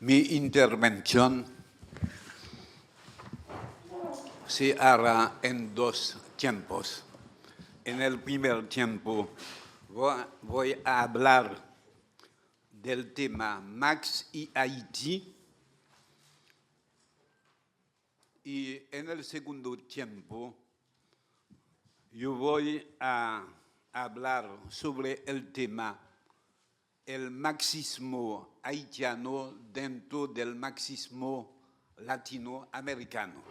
Mi intervención se hará en dos tiempos. En el primer tiempo voy a hablar del tema Max y Haití, y en el segundo tiempo yo voy a hablar sobre el tema el marxismo haitiano dentro del marxismo latinoamericano.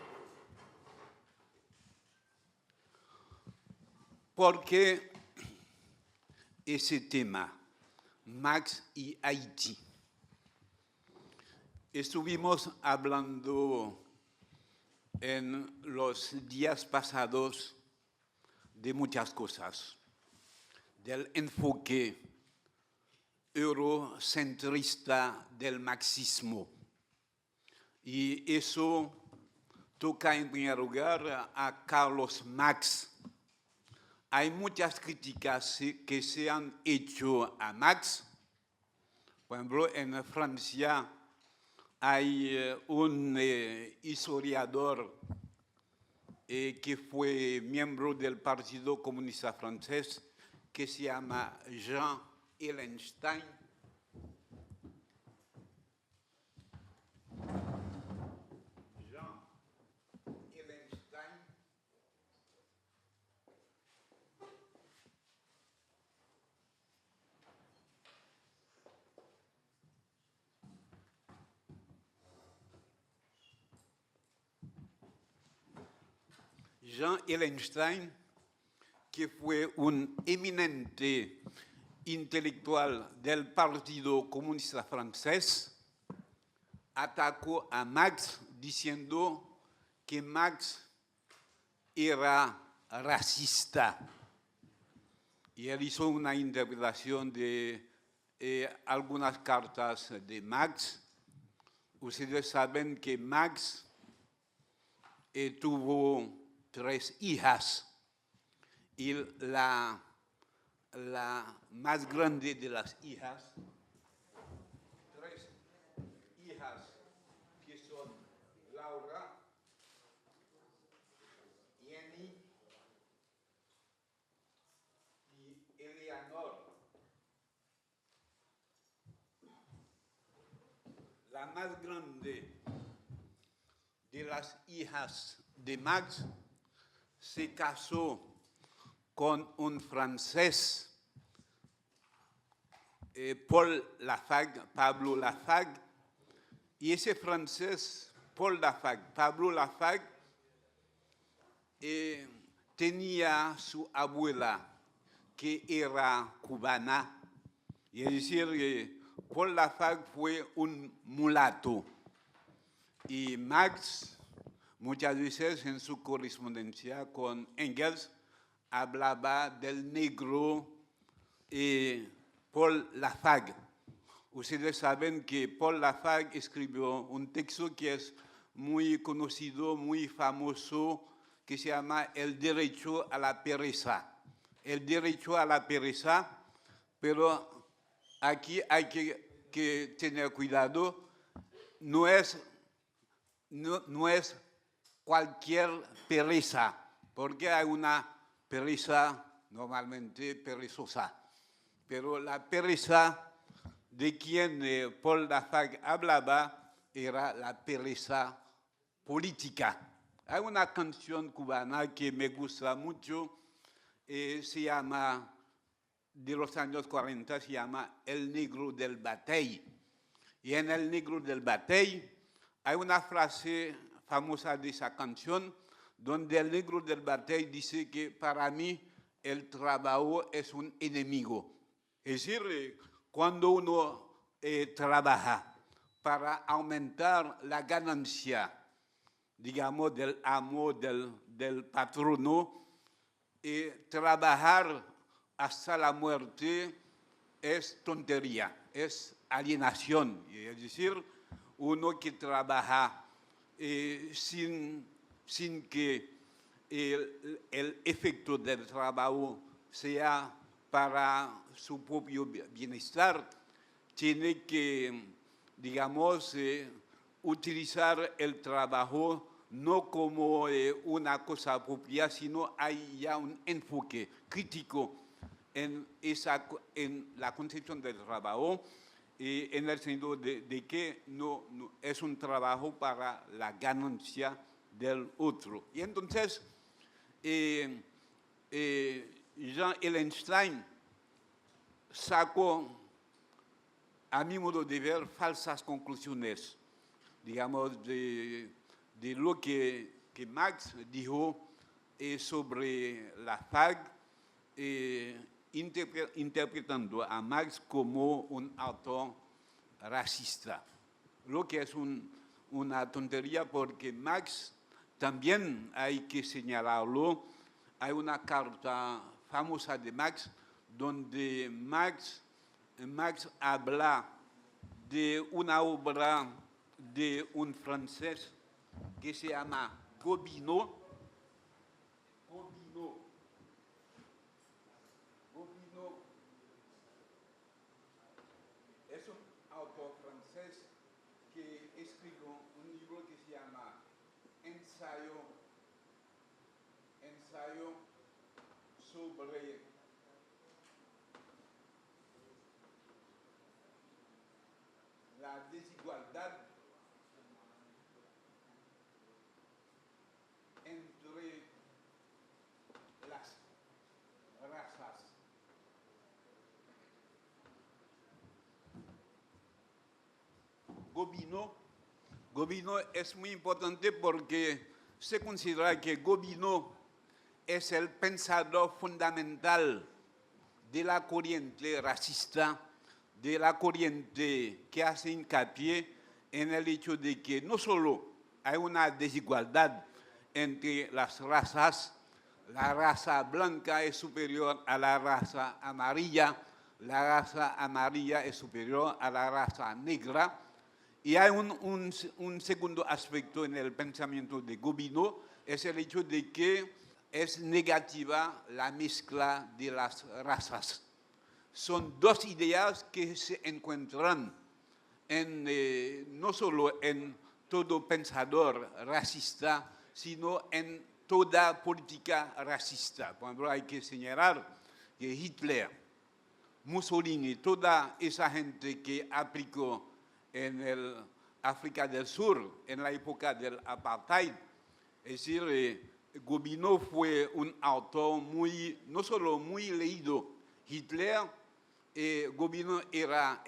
¿Por qué ese tema, Marx y Haití? Estuvimos hablando en los días pasados de muchas cosas, del enfoque eurocentrista del marxismo. Y eso toca en primer lugar a Carlos Marx. Hay muchas críticas que se han hecho a Marx. Por ejemplo, en Francia hay un historiador que fue miembro del Partido Comunista Francés que se llama Jean Ehrenstein. Jean Ehrenstein, que fue un eminente intelectual del Partido Comunista Francés, atacó a Marx diciendo que Marx era racista. Y él hizo una interpretación de algunas cartas de Marx. Ustedes saben que Marx tuvo 3 hijas y la más grande de las hijas, 3 hijas que son Laura, Jenny y Eleanor. La más grande de las hijas de Marx se casó con un francés, Pablo Lafargue, y ese francés, Pablo Lafargue, tenía su abuela que era cubana, y es decir, Paul Lafargue fue un mulato, y Marx muchas veces en su correspondencia con Engels hablaba del negro Paul Lafargue. Ustedes saben que Paul Lafargue escribió un texto que es muy conocido, muy famoso, que se llama El derecho a la pereza. El derecho a la pereza, pero aquí hay que tener cuidado, no es cualquier pereza, porque hay una pereza normalmente perezosa, pero la pereza de quien Paul Lafargue hablaba era la pereza política. Hay una canción cubana que me gusta mucho, se llama, de los años 40, se llama El Negro del Batey. Y en El Negro del Batey hay una frase famosa de esa canción, donde el negro del Batey dice que para mí el trabajo es un enemigo. Es decir, cuando uno trabaja para aumentar la ganancia, digamos, del amo, del patrono, trabajar hasta la muerte es tontería, es alienación. Es decir, uno que trabaja sin que el efecto del trabajo sea para su propio bienestar, tiene que digamos, utilizar el trabajo no como una cosa propia, sino hay ya un enfoque crítico en la concepción del trabajo, en el sentido de que no es un trabajo para la ganancia del otro. Y entonces, Jean Ellenstein sacó, a mi modo de ver, falsas conclusiones, digamos, de lo que Marx dijo sobre la FARC, interpretando a Marx como un autor racista, lo que es una tontería porque Marx también hay que señalarlo. Hay una carta famosa de Marx donde Marx habla de una obra de un francés que se llama Gobineau. Gobineau es un autor francés que escribió un libro que se llama Ensayo sobre la desigualdad entre las razas. Gobineau es muy importante porque se considera que Gobineau es el pensador fundamental de la corriente racista, de la corriente que hace hincapié en el hecho de que no solo hay una desigualdad entre las razas, la raza blanca es superior a la raza amarilla, la raza amarilla es superior a la raza negra, y hay un segundo aspecto en el pensamiento de Gobineau, es el hecho de que es negativa la mezcla de las razas. Son dos ideas que se encuentran no solo en todo pensador racista, sino en toda política racista. Por ejemplo, hay que señalar que Hitler, Mussolini, toda esa gente que aplicó en el África del Sur, en la época del apartheid, es decir, Gobineau fue un autor no solo muy leído. Hitler, Gobineau era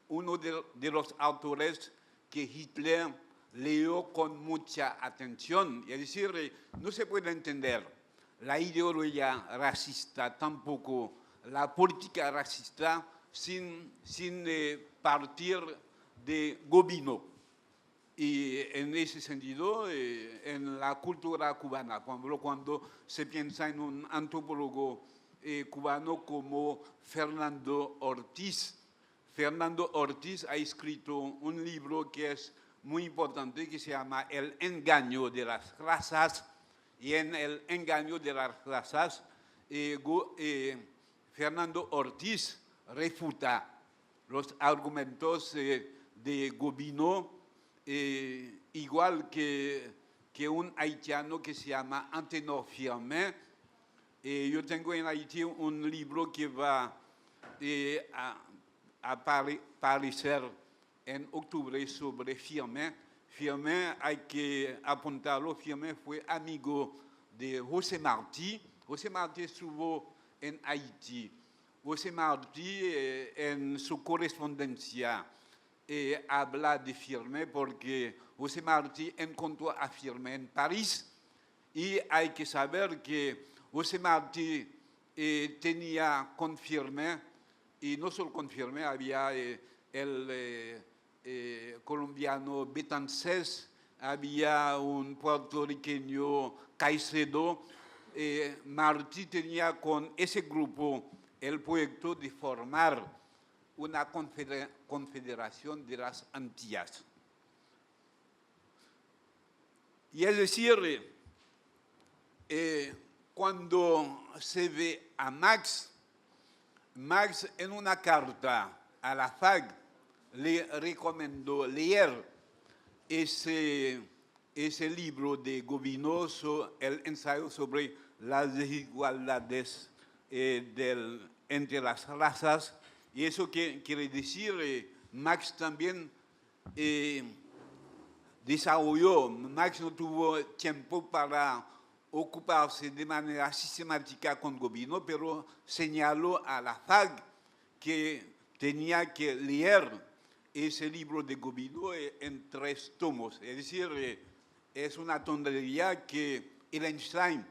uno de los autores que Hitler leyó con mucha atención. Es decir, no se puede entender la ideología racista, tampoco la política racista, sin partir de Gobineau. Y en ese sentido, en la cultura cubana, por ejemplo, cuando se piensa en un antropólogo cubano como Fernando Ortiz ha escrito un libro que es muy importante, que se llama El engaño de las razas, y en El engaño de las razas, Fernando Ortiz refuta los argumentos de Gobineau, igual que un haitiano que se llama Antenor Firmin. Yo tengo en Haití un libro que va a aparecer en octubre sobre Firmin. Firmin, hay que apuntarlo, Firmin fue amigo de José Martí. José Martí estuvo en Haití. José Martí, en su correspondencia, habla de Firmin porque José Martí encontró a Firmin en París, y hay que saber que José Martí tenía con Firmin, y no solo con Firmin, había el colombiano Betances, había un puertorriqueño Caicedo. Martí tenía con ese grupo el proyecto de formar una confederación de las Antillas. Y es decir, cuando se ve a Marx en una carta a la FARC le recomiendo leer ese libro de Gobineau, el ensayo sobre las desigualdades entre las razas. Y eso quiere decir, Marx también desarrolló, Marx no tuvo tiempo para ocuparse de manera sistemática con Gobineau, pero señaló a la FARC que tenía que leer ese libro de Gobineau en 3 tomos. Es decir, es una tontería que Einstein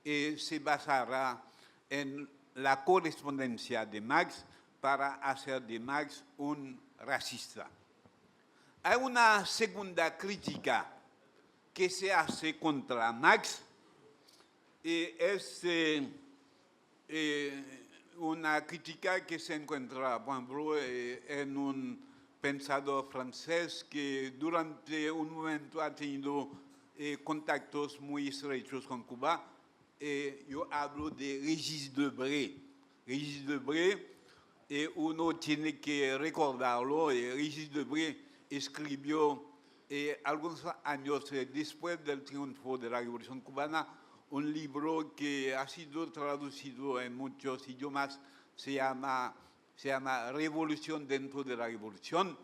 se basará en la correspondencia de Marx para hacer de Marx un racista. Hay una segunda crítica que se hace contra Marx, es una crítica que se encuentra, por ejemplo, en un pensador francés que durante un momento ha tenido contactos muy estrechos con Cuba. Yo hablo de Régis Debray. Régis Debray, uno tiene que recordarlo, Régis Debray escribió algunos años después del triunfo de la Revolución Cubana un libro que ha sido traducido en muchos idiomas, se llama Revolución dentro de la Revolución.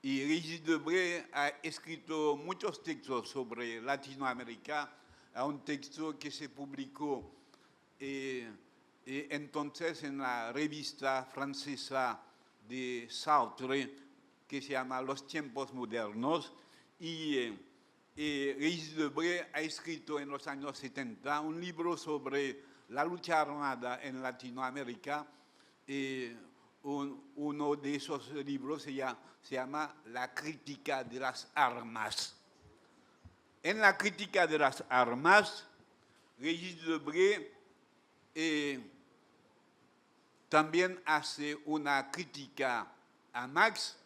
Y Régis Debray ha escrito muchos textos sobre Latinoamérica, a un texto que se publicó entonces en la revista francesa de Sartre, que se llama Los tiempos modernos, y Régis Debray ha escrito en los años 70 un libro sobre la lucha armada en Latinoamérica. Uno de esos libros se llama La crítica de las armas. En la crítica de las armas, Régis Debray también hace una crítica a Marx.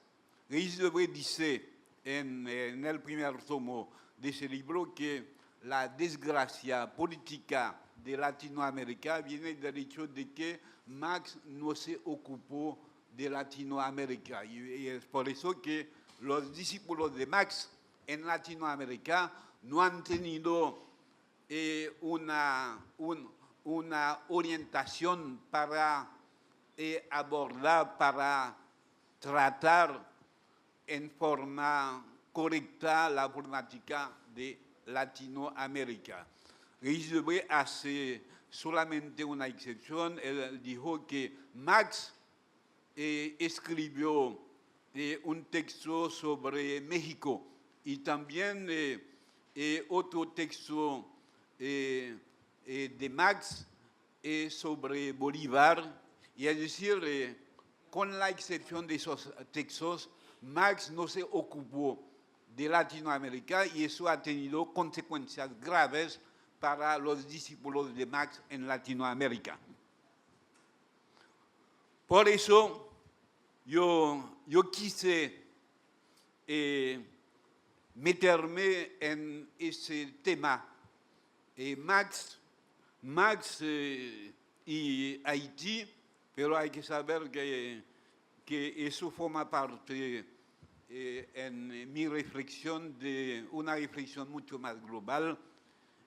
Régis Debray dice en el primer tomo de ese libro que la desgracia política de Latinoamérica viene del hecho de que Marx no se ocupó de Latinoamérica. Y es por eso que los discípulos de Marx en Latinoamérica no han tenido una orientación para abordar, para tratar en forma correcta la problemática de Latinoamérica. Régis Debray hace solamente una excepción. Él dijo que Marx escribió un texto sobre México y también otro texto de Marx sobre Bolívar. Y es decir, con la excepción de esos textos, Marx no se ocupó de Latinoamérica y eso ha tenido consecuencias graves para los discípulos de Marx en Latinoamérica. Por eso yo quise meterme en ese tema. Marx y Haití, pero hay que saber que eso forma parte en mi reflexión de una reflexión mucho más global.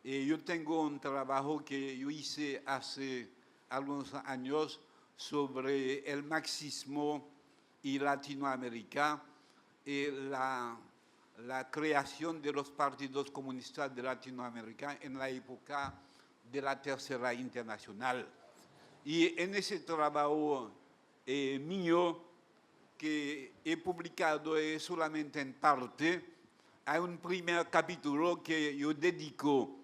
Yo tengo un trabajo que yo hice hace algunos años sobre el marxismo y Latinoamérica, la creación de los partidos comunistas de Latinoamérica en la época de la Tercera Internacional. Y en ese trabajo mío, que he publicado solamente en parte, hay un primer capítulo que yo dedico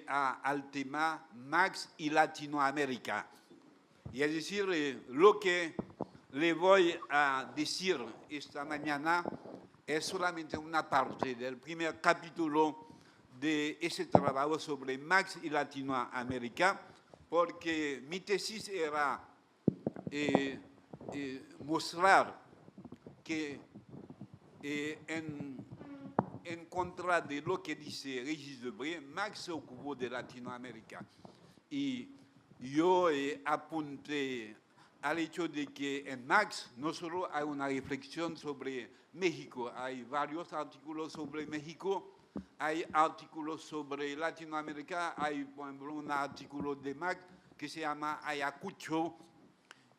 al tema Marx y Latinoamérica. Y es decir, lo que le voy a decir esta mañana es solamente una parte del primer capítulo de ese trabajo sobre Marx y Latinoamérica, porque mi tesis era mostrar que en contra de lo que dice Régis Debray, Marx se ocupó de Latinoamérica. Y yo apunté al hecho de que en Marx no solo hay una reflexión sobre México, hay varios artículos sobre México, hay artículos sobre Latinoamérica, hay, por ejemplo, un artículo de Marx que se llama Ayacucho,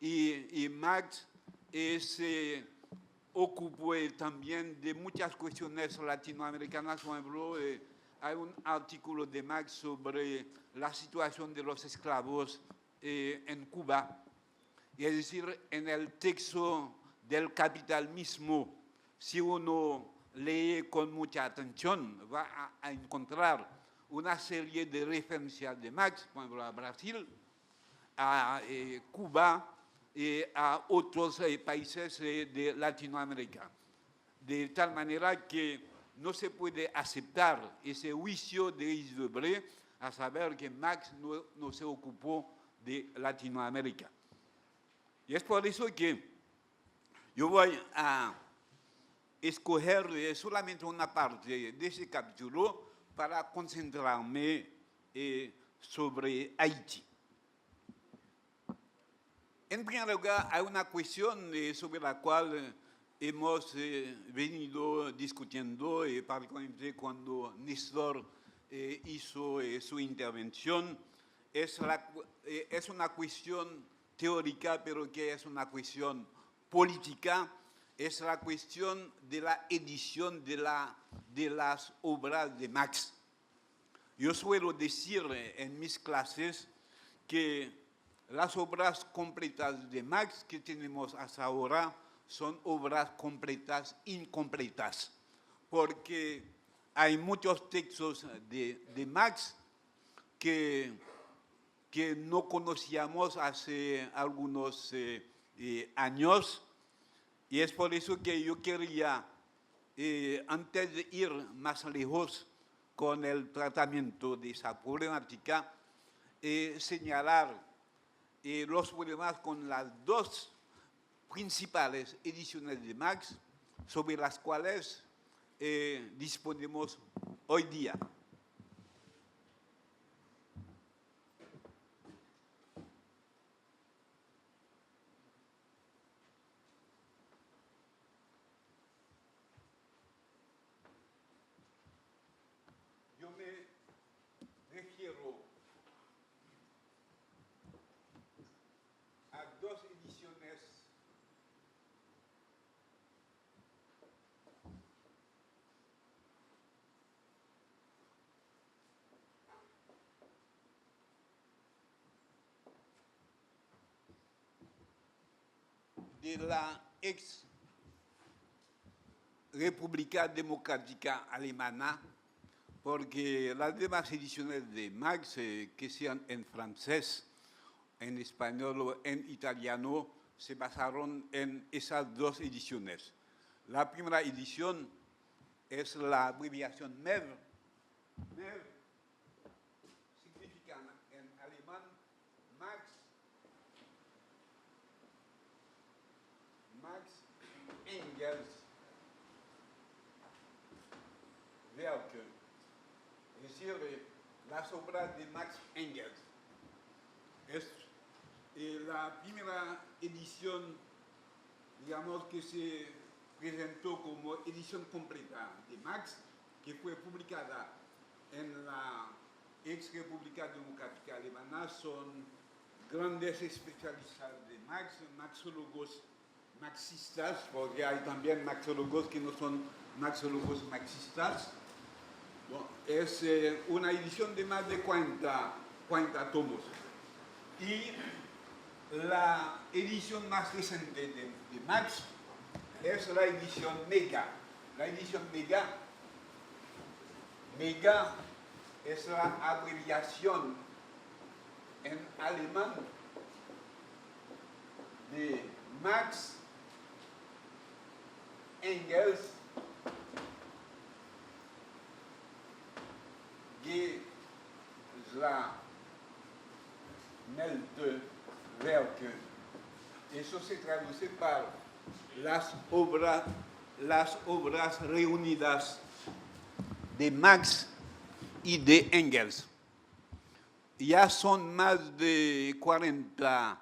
y Marx se ocupó también de muchas cuestiones latinoamericanas. Por ejemplo, hay un artículo de Marx sobre la situación de los esclavos en Cuba. Y es decir, en el texto del Capital mismo, si uno lee con mucha atención, va a encontrar una serie de referencias de Marx, por ejemplo, a Brasil, a Cuba y a otros países de Latinoamérica. De tal manera que no se puede aceptar ese juicio de Isdebray a saber que Marx no se ocupó de Latinoamérica. Y es por eso que yo voy a escoger solamente una parte de ese capítulo para concentrarme sobre Haití. En primer lugar, hay una cuestión sobre la cual hemos venido discutiendo, particularmente cuando Néstor hizo su intervención. Es una cuestión teórica, pero que es una cuestión política. Es la cuestión de la edición de las obras de Marx. Yo suelo decir en mis clases que las obras completas de Marx que tenemos hasta ahora son obras completas incompletas, porque hay muchos textos de Marx que no conocíamos hace algunos años, y es por eso que yo quería, antes de ir más lejos con el tratamiento de esa problemática, señalar los problemas con las dos principales ediciones de Marx sobre las cuales disponemos hoy día. Yo me refiero a dos ediciones de la ex República Democrática Alemana, porque las demás ediciones de Marx, que sean en francés, en español o en italiano, se basaron en esas dos ediciones. La primera edición es la abreviación MEV. MEV significa en alemán Marx Engels Werke, es decir, las obras de Marx Engels. Es la primera edición, digamos, que se presentó como edición completa de Marx, que fue publicada en la ex República Democrática Alemana. Son grandes especialistas de Marx, marxólogos marxistas, porque hay también marxólogos que no son marxólogos marxistas. Bueno, es una edición de más de 40 tomos. Y la edición más reciente de Marx es la edición Mega. La edición Mega es la abreviación en alemán de Marx Engels Gesammelte Werke. Eso se traduce para las obras reunidas de Marx y de Engels. Ya son más de 40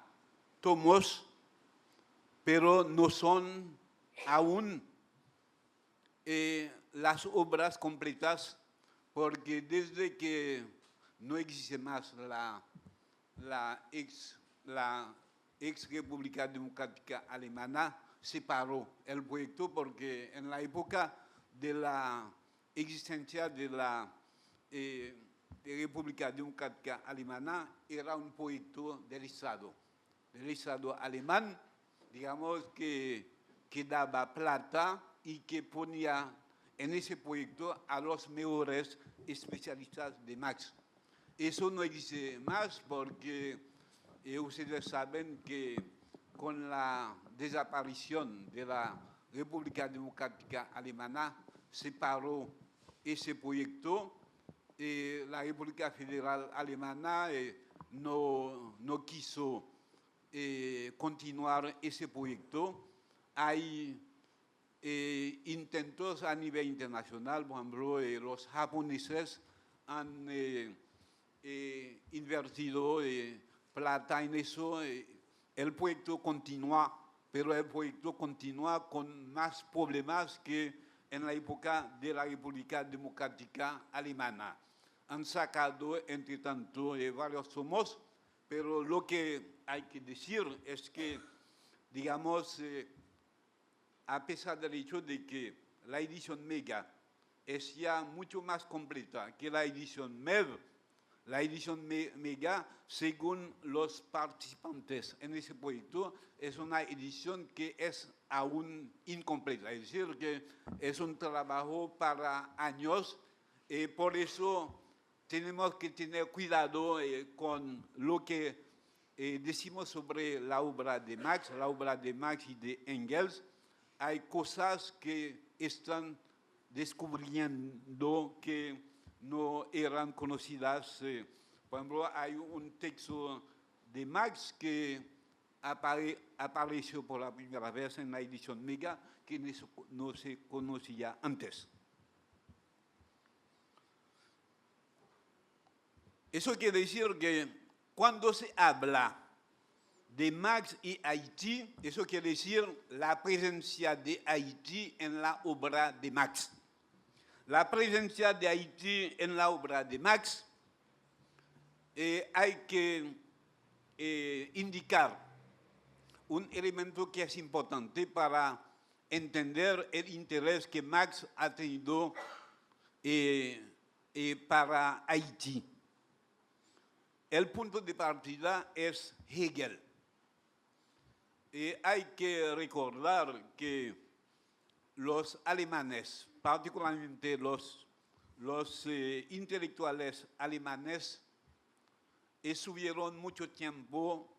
tomos pero no son aún las obras completas, porque desde que no existe más la ex República Democrática Alemana, se paró el proyecto, porque en la época de la existencia de la República Democrática Alemana era un proyecto del Estado alemán, digamos, que daba plata y que ponía en ese proyecto a los mejores especialistas de Marx. Eso no existe más porque ustedes saben que con la desaparición de la República Democrática Alemana se paró ese proyecto. La República Federal Alemana no quiso continuar ese proyecto. Hay intentos a nivel internacional, por ejemplo, los japoneses han invertido plata en eso. El proyecto continúa, pero el proyecto continúa con más problemas que en la época de la República Democrática Alemana. Han sacado, entre tanto, varios tomos, pero lo que hay que decir es que, digamos, a pesar del hecho de que la edición Mega es ya mucho más completa que la edición MEV, la edición Mega, según los participantes en ese proyecto, es una edición que es aún incompleta, es decir, que es un trabajo para años. Por eso tenemos que tener cuidado con lo que decimos sobre la obra de Marx y de Engels. Hay cosas que están descubriendo que no eran conocidas. Por ejemplo, hay un texto de Marx que apareció por la primera vez en la edición Mega que no se conocía antes. Eso quiere decir que cuando se habla de Marx y Haití, eso quiere decir la presencia de Haití en la obra de Marx. La presencia de Haití en la obra de Marx, hay que indicar un elemento que es importante para entender el interés que Marx ha tenido para Haití. El punto de partida es Hegel. Hay que recordar que los alemanes, particularmente los intelectuales alemanes, estuvieron mucho tiempo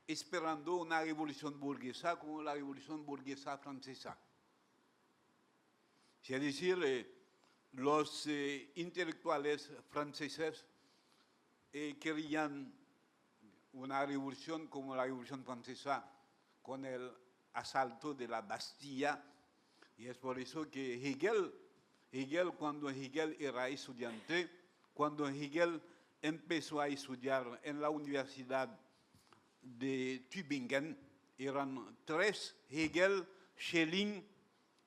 esperando una revolución burguesa como la revolución burguesa francesa. Es decir, los intelectuales franceses querían una revolución como la revolución francesa con el asalto de la Bastilla, y es por eso que Hegel, cuando Hegel era estudiante, cuando Hegel empezó a estudiar en la Universidad de Tübingen, eran tres: Hegel, Schelling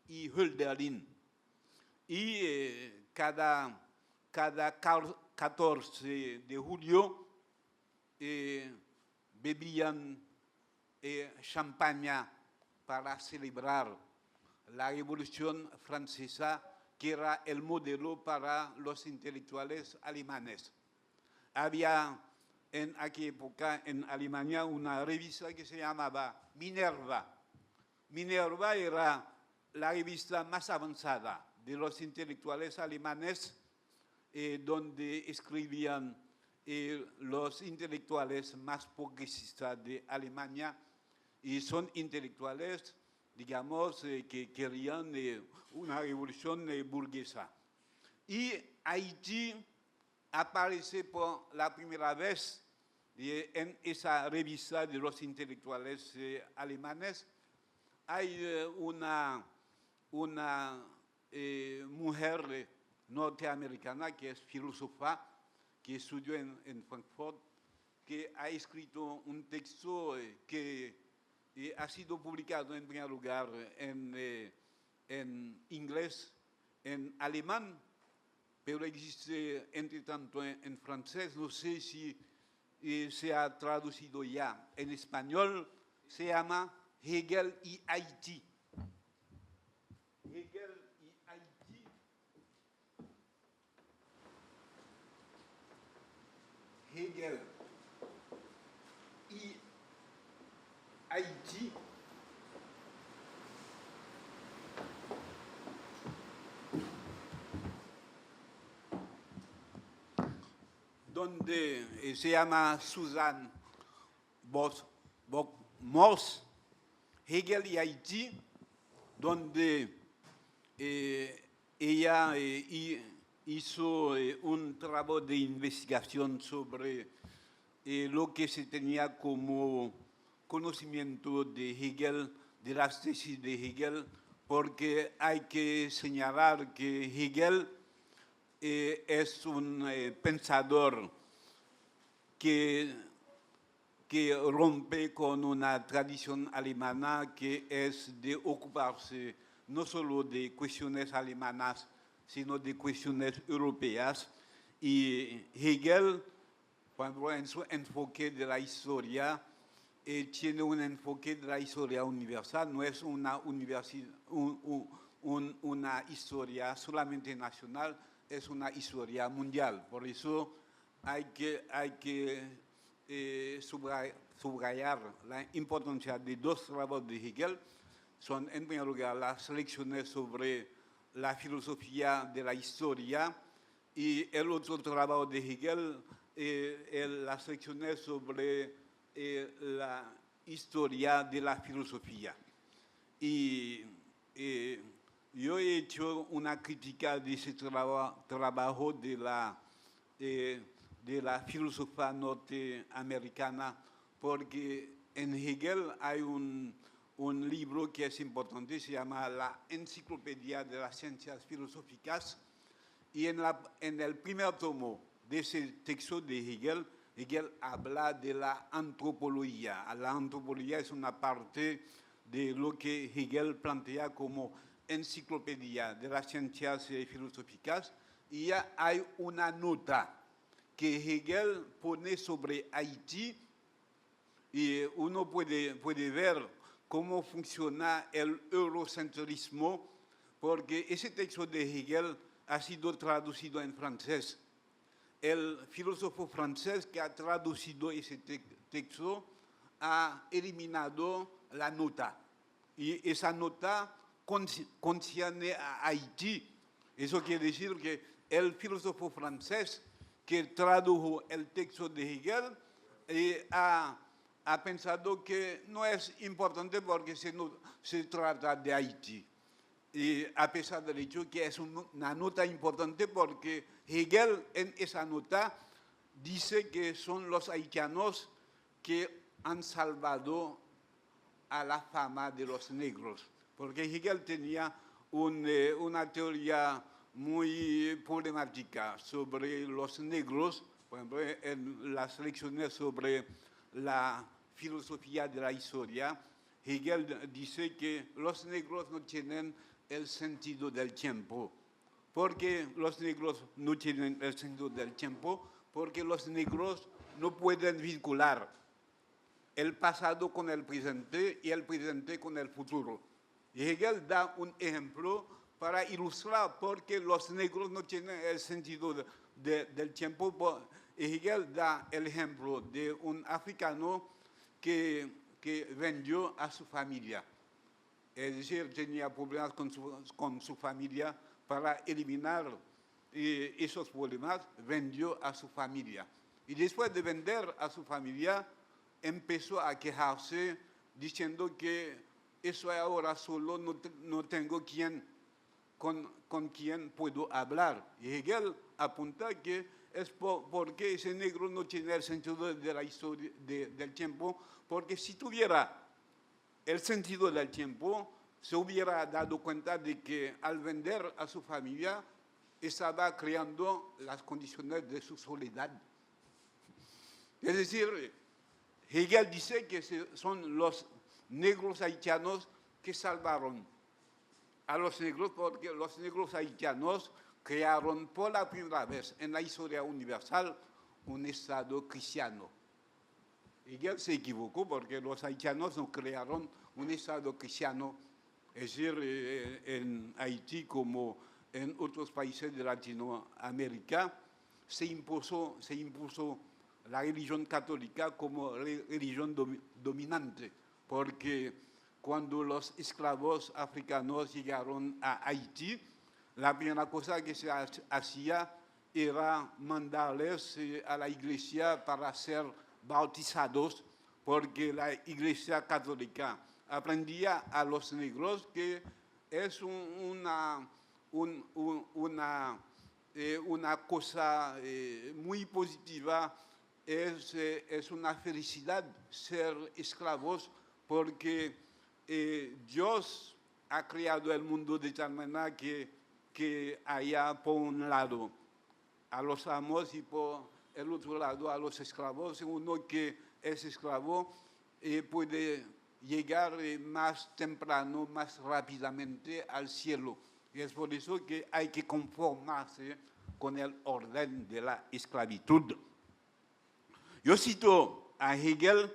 y Hölderlin. Y cada 14 de julio bebían champaña para celebrar la Revolución Francesa, que era el modelo para los intelectuales alemanes. Había en aquella época en Alemania una revista que se llamaba Minerva. Minerva era la revista más avanzada de los intelectuales alemanes, donde escribían los intelectuales más progresistas de Alemania, y son intelectuales, digamos, que querían una revolución burguesa. Y Haití aparece por la primera vez en esa revista de los intelectuales alemanes. Hay una mujer norteamericana que es filósofa, que estudió en Frankfurt, que ha escrito un texto que ha sido publicado en primer lugar en inglés, en alemán, pero existe entre tanto en francés. No sé si se ha traducido ya. En español se llama Hegel y Haití. Hegel y Haití. Hegel y Haití. Donde se llama Susan Moss, Hegel y Haití, donde ella hizo un trabajo de investigación sobre lo que se tenía como conocimiento de Hegel, de las tesis de Hegel, porque hay que señalar que Hegel es un pensador que rompe con una tradición alemana que es de ocuparse no solo de cuestiones alemanas, sino de cuestiones europeas. Y Hegel, cuando en su enfoque de la historia, tiene un enfoque de la historia universal, no es una historia solamente nacional, es una historia mundial. Por eso hay que subrayar la importancia de dos trabajos de Hegel. Son, en primer lugar, las lecciones sobre la filosofía de la historia, y el otro trabajo de Hegel, las lecciones sobre la historia de la filosofía. Y yo he hecho una crítica de ese trabajo de la filosofía norteamericana, porque en Hegel hay un libro que es importante, se llama La Enciclopedia de las Ciencias Filosóficas, y en el primer tomo de ese texto de Hegel, Hegel habla de la antropología. La antropología es una parte de lo que Hegel plantea como enciclopedia de las ciencias filosóficas, y ya hay una nota que Hegel pone sobre Haití, y uno puede ver cómo funciona el eurocentrismo, porque ese texto de Hegel ha sido traducido en francés. El filósofo francés que ha traducido ese texto ha eliminado la nota, y esa nota concierne a Haití. Eso quiere decir que el filósofo francés que tradujo el texto de Hegel ha pensado que no es importante porque se trata de Haití. Y a pesar del hecho que es una nota importante, porque Hegel en esa nota dice que son los haitianos que han salvado a la fama de los negros, porque Hegel tenía una teoría muy problemática sobre los negros. Por ejemplo, en las lecciones sobre la filosofía de la historia, Hegel dice que los negros no tienen el sentido del tiempo. ¿Por qué los negros no tienen el sentido del tiempo? Porque los negros no pueden vincular el pasado con el presente y el presente con el futuro. Y Hegel da un ejemplo para ilustrar por qué los negros no tienen el sentido del tiempo. Hegel da el ejemplo de un africano que vendió a su familia. Es decir, tenía problemas con su familia. Para eliminar esos problemas, vendió a su familia. Y después de vender a su familia, empezó a quejarse diciendo que eso ahora solo no tengo con quien puedo hablar. Y Hegel apunta que es porque ese negro no tiene el sentido de la historia del tiempo, porque si tuviera el sentido del tiempo, se hubiera dado cuenta de que al vender a su familia estaba creando las condiciones de su soledad. Es decir, Hegel dice que son negros haitianos que salvaron a los negros, porque los negros haitianos crearon por la primera vez en la historia universal un Estado cristiano. Hegel se equivocó porque los haitianos no crearon un Estado cristiano, es decir, en Haití como en otros países de Latinoamérica se impuso la religión católica como religión dominante, porque cuando los esclavos africanos llegaron a Haití, la primera cosa que se hacía era mandarles a la iglesia para ser bautizados, porque la iglesia católica aprendía a los negros que es una cosa muy positiva, es una felicidad ser esclavos, porque Dios ha creado el mundo de tal manera que haya por un lado a los amos y por el otro lado a los esclavos. Uno que es esclavo puede llegar más temprano, más rápidamente al cielo. Y es por eso que hay que conformarse con el orden de la esclavitud. Yo cito a Hegel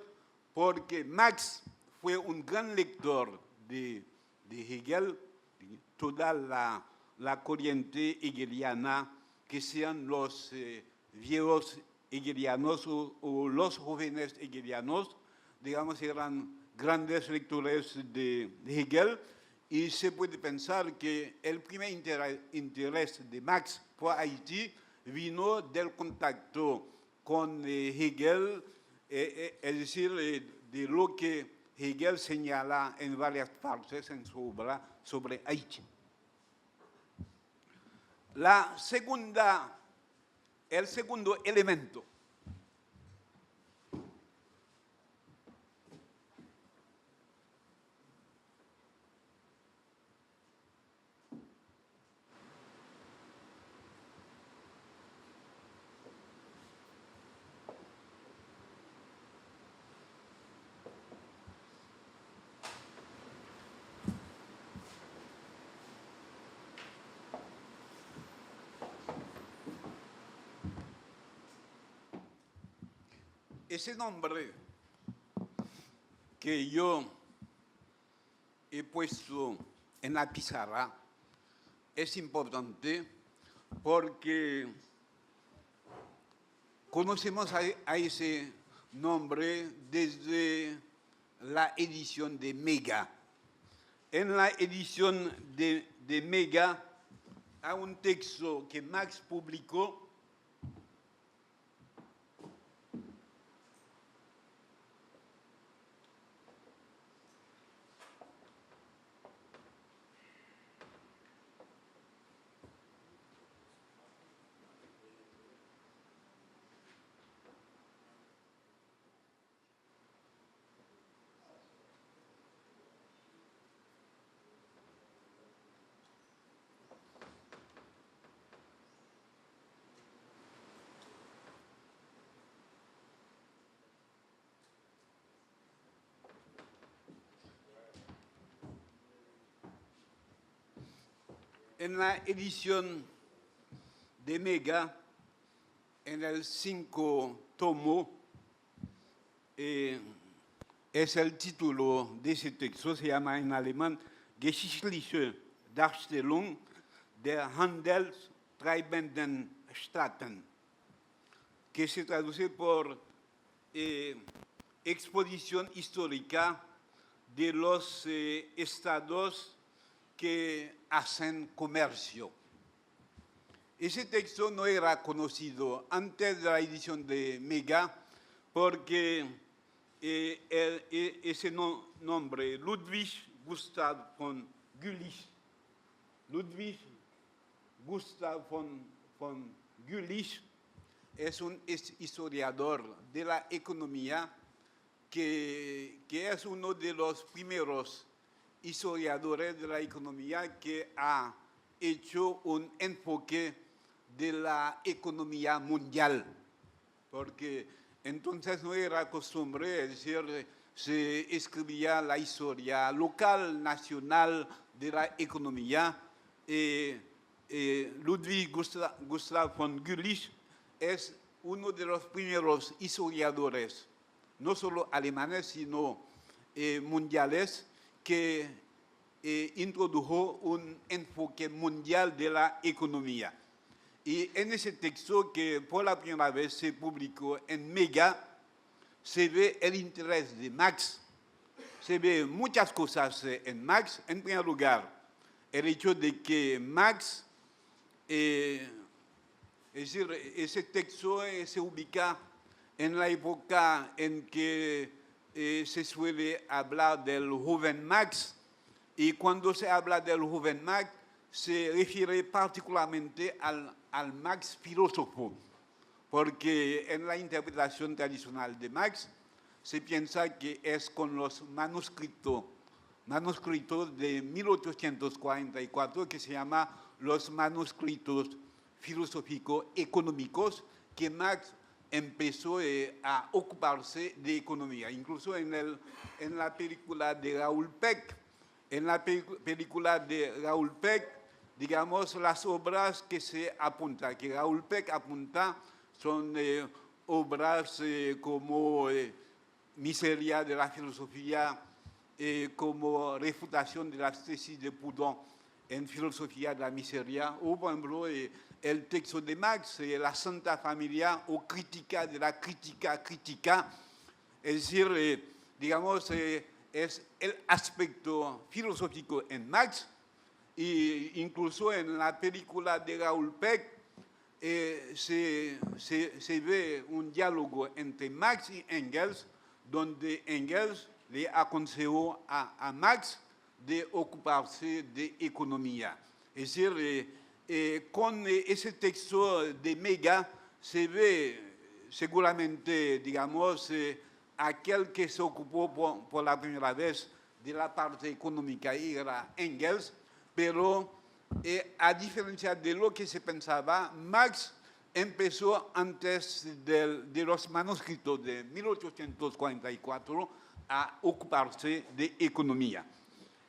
porque Marx fue un gran lector de Hegel, toda la corriente hegeliana, que sean los viejos hegelianos o los jóvenes hegelianos, digamos, eran grandes lectores de Hegel, y se puede pensar que el primer interés de Marx por Haití vino del contacto con Hegel, es decir, de lo que Hegel señala en varias partes en su obra sobre Haití. El segundo elemento ese nombre que yo he puesto en la pizarra es importante porque conocemos a ese nombre desde la edición de Mega. En la edición de Mega hay un texto que Marx publicó en la edición de Mega, en el 5 tomo, es el título de ese texto, se llama en alemán Geschichtliche Darstellung der Handelstreibenden Staaten, que se traduce por exposición histórica de los estados que hacen comercio. Ese texto no era conocido antes de la edición de Mega porque ese nombre, Ludwig Gustav von Gülich, Ludwig Gustav von Gülich es un historiador de la economía que es uno de los primeros historiadores de la economía que ha hecho un enfoque de la economía mundial, porque entonces no era costumbre, es decir, se escribía la historia local, nacional de la economía. Ludwig Gustav von Gulich es uno de los primeros historiadores, no solo alemanes, sino mundiales, que introdujo un enfoque mundial de la economía. Y en ese texto, que por la primera vez se publicó en Mega, se ve el interés de Marx. Se ve muchas cosas en Marx. En primer lugar, el hecho de que Marx, es decir, ese texto se ubica en la época en que se suele hablar del joven Marx, y cuando se habla del joven Marx se refiere particularmente al Marx filósofo, porque en la interpretación tradicional de Marx se piensa que es con los manuscritos de 1844, que se llama los manuscritos filosófico-económicos, que Marx empezó a ocuparse de economía. Incluso en la película de Raoul Peck, digamos, las obras que se apuntan, que Raoul Peck apunta, son obras como Miseria de la filosofía, como refutación de las tesis de Proudhon en filosofía de la miseria, o por ejemplo el texto de Marx, La Santa Familia, o Crítica de la crítica, es decir, digamos, es el aspecto filosófico en Marx. E incluso en la película de Raoul Peck se ve un diálogo entre Marx y Engels, donde Engels le aconsejó a Marx de ocuparse de economía. Es decir, con ese texto de Mega se ve seguramente, digamos, aquel que se ocupó por la primera vez de la parte económica era Engels, pero a diferencia de lo que se pensaba, Marx empezó antes de los manuscritos de 1844 a ocuparse de economía.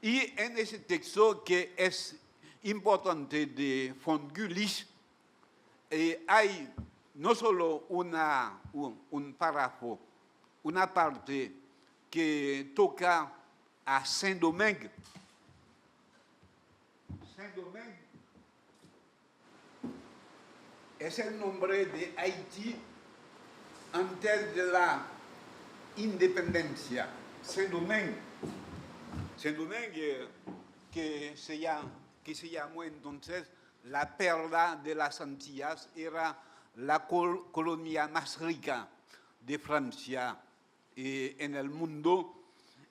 Y en ese texto, que es importante, de von Gulich, hay no solo un párrafo, una parte que toca a Saint-Domingue. Saint-Domingue es el nombre de Haití antes de la independencia. Saint-Domingue, que se llamó entonces la perla de las Antillas, era la colonia más rica de Francia en el mundo,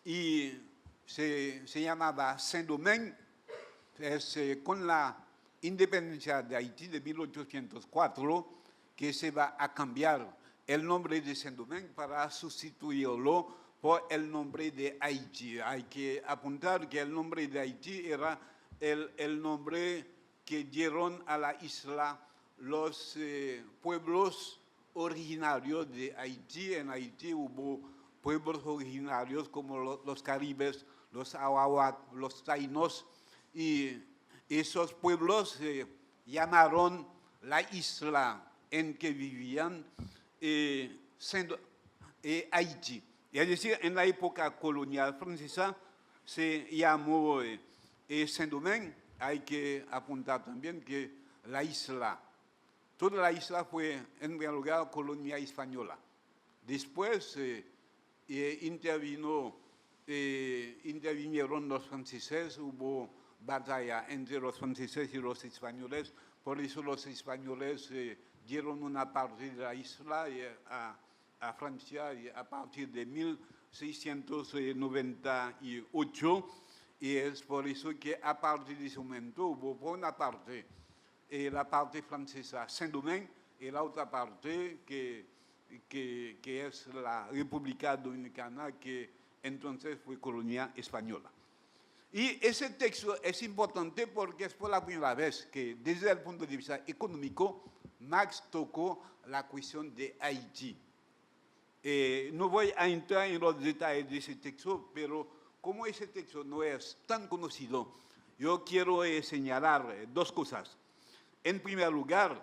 y se llamaba Saint-Domingue. Con la independencia de Haití de 1804 que se va a cambiar el nombre de Saint-Domingue para sustituirlo por el nombre de Haití. Hay que apuntar que el nombre de Haití era el nombre que dieron a la isla los pueblos originarios de Haití. En Haití hubo pueblos originarios como los caribes, los arawak, los taínos, y esos pueblos llamaron la isla en que vivían Haití. Es decir, en la época colonial francesa se llamó Saint-Domingue. Hay que apuntar también que la isla, toda la isla fue en primer lugar colonia española. Después intervinieron los franceses, hubo batalla entre los franceses y los españoles, por eso los españoles dieron una parte de la isla a Francia a partir de 1698, y es por eso que a partir de ese momento hubo por una parte la parte francesa Saint-Domingue y la otra parte que es la República Dominicana, que entonces fue colonia española. Y ese texto es importante porque es por la primera vez que, desde el punto de vista económico, Marx tocó la cuestión de Haití. No voy a entrar en los detalles de ese texto, pero como ese texto no es tan conocido, yo quiero señalar dos cosas. En primer lugar,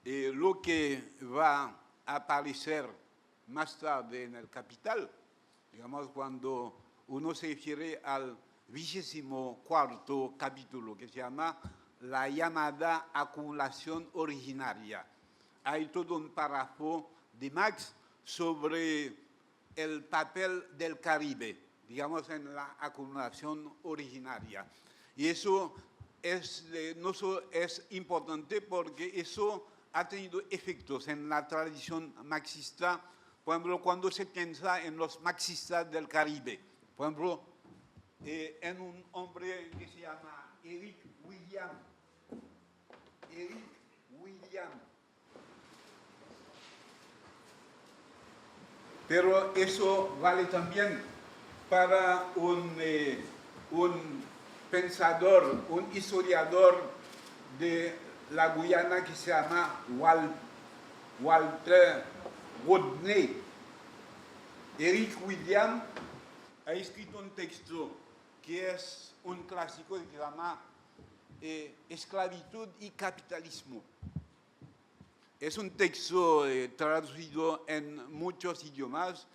lo que va a aparecer más tarde en el Capital, digamos, cuando uno se refiere al 24º capítulo, que se llama la llamada acumulación originaria. Hay todo un párrafo de Marx sobre el papel del Caribe, digamos, en la acumulación originaria. Y eso no solo es importante porque eso ha tenido efectos en la tradición marxista, por ejemplo, cuando se piensa en los marxistas del Caribe, por ejemplo, en un hombre que se llama Eric William. Pero eso vale también para un pensador, un historiador de la Guyana que se llama Walter Rodney. Eric William ha escrito un texto que es un clásico que se llama Esclavitud y Capitalismo. Es un texto traducido en muchos idiomas,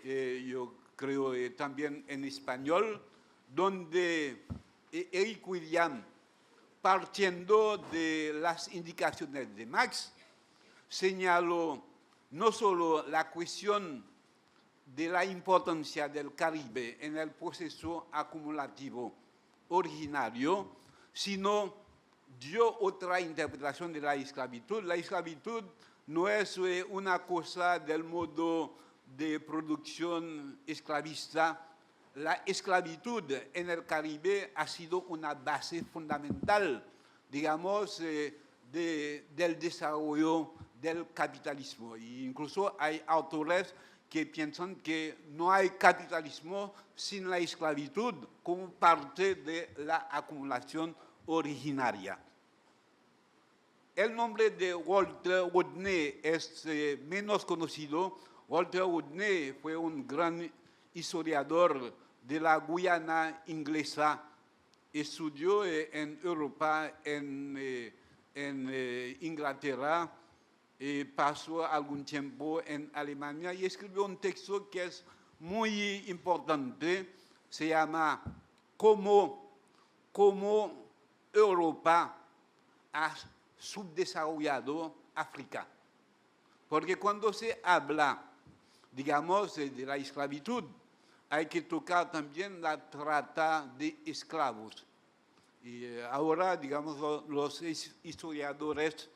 yo creo también en español, donde Eric William, partiendo de las indicaciones de Marx, señaló no solo la cuestión de la importancia del Caribe en el proceso acumulativo originario, sino dio otra interpretación de la esclavitud. La esclavitud no es una cosa del modo de producción esclavista. La esclavitud en el Caribe ha sido una base fundamental, digamos, del desarrollo del capitalismo. E incluso hay autores que piensan que no hay capitalismo sin la esclavitud como parte de la acumulación originaria. El nombre de Walter Rodney es menos conocido. Walter Rodney fue un gran historiador de la Guyana inglesa. Estudió en Europa, en Inglaterra, pasó algún tiempo en Alemania y escribió un texto que es muy importante. Se llama Cómo Europa ha subdesarrollado África. Porque cuando se habla, digamos, de la esclavitud, hay que tocar también la trata de esclavos. Y ahora, digamos, los historiadores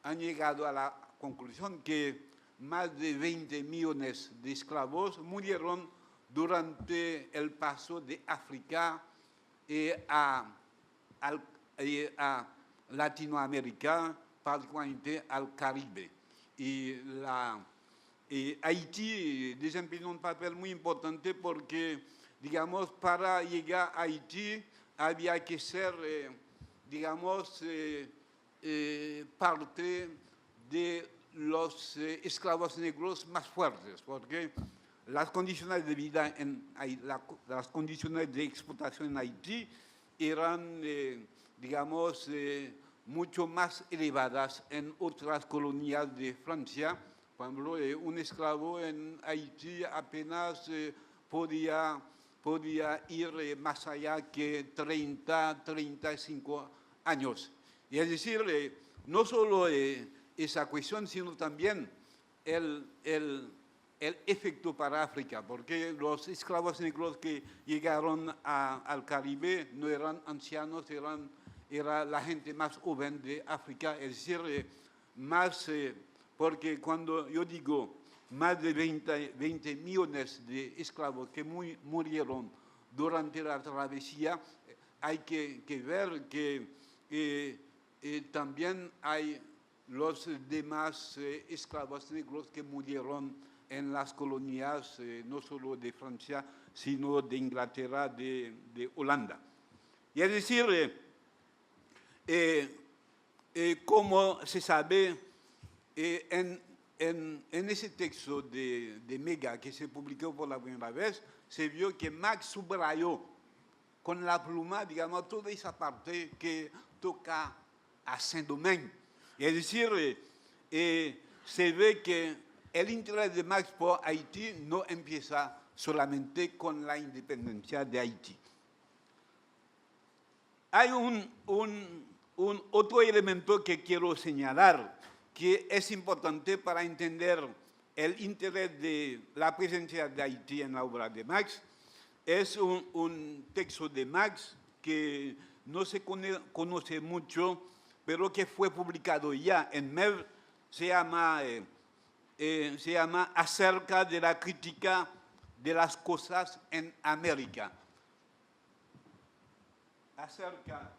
han llegado a la conclusión que más de 20 millones de esclavos murieron durante el paso de África a Latinoamérica, particularmente al Caribe. Y Haití desempeñó un papel muy importante porque, digamos, para llegar a Haití había que ser, digamos, parte de los esclavos negros más fuertes, porque las condiciones de vida, las condiciones de explotación en Haití eran, digamos, mucho más elevadas en otras colonias de Francia. Por ejemplo, un esclavo en Haití apenas podía ir más allá que 35 años. Y es decir, no solo esa cuestión, sino también el efecto para África, porque los esclavos negros que llegaron al Caribe no eran ancianos, era la gente más joven de África, es decir, más, porque cuando yo digo más de 20 millones de esclavos que murieron durante la travesía, hay que ver que también hay los demás esclavos negros que murieron en las colonias, no solo de Francia, sino de Inglaterra, de Holanda. Y es decir, como se sabe, En ese texto de Mega que se publicó por la primera vez, se vio que Marx subrayó con la pluma, digamos, toda esa parte que toca a Saint-Domingue. Es decir, se ve que el interés de Marx por Haití no empieza solamente con la independencia de Haití. Hay un otro elemento que quiero señalar, que es importante para entender el interés de la presencia de Haití en la obra de Marx. Es un texto de Marx que no se conoce mucho, pero que fue publicado ya en MEV, se llama Acerca de la crítica de las cosas en América. Acerca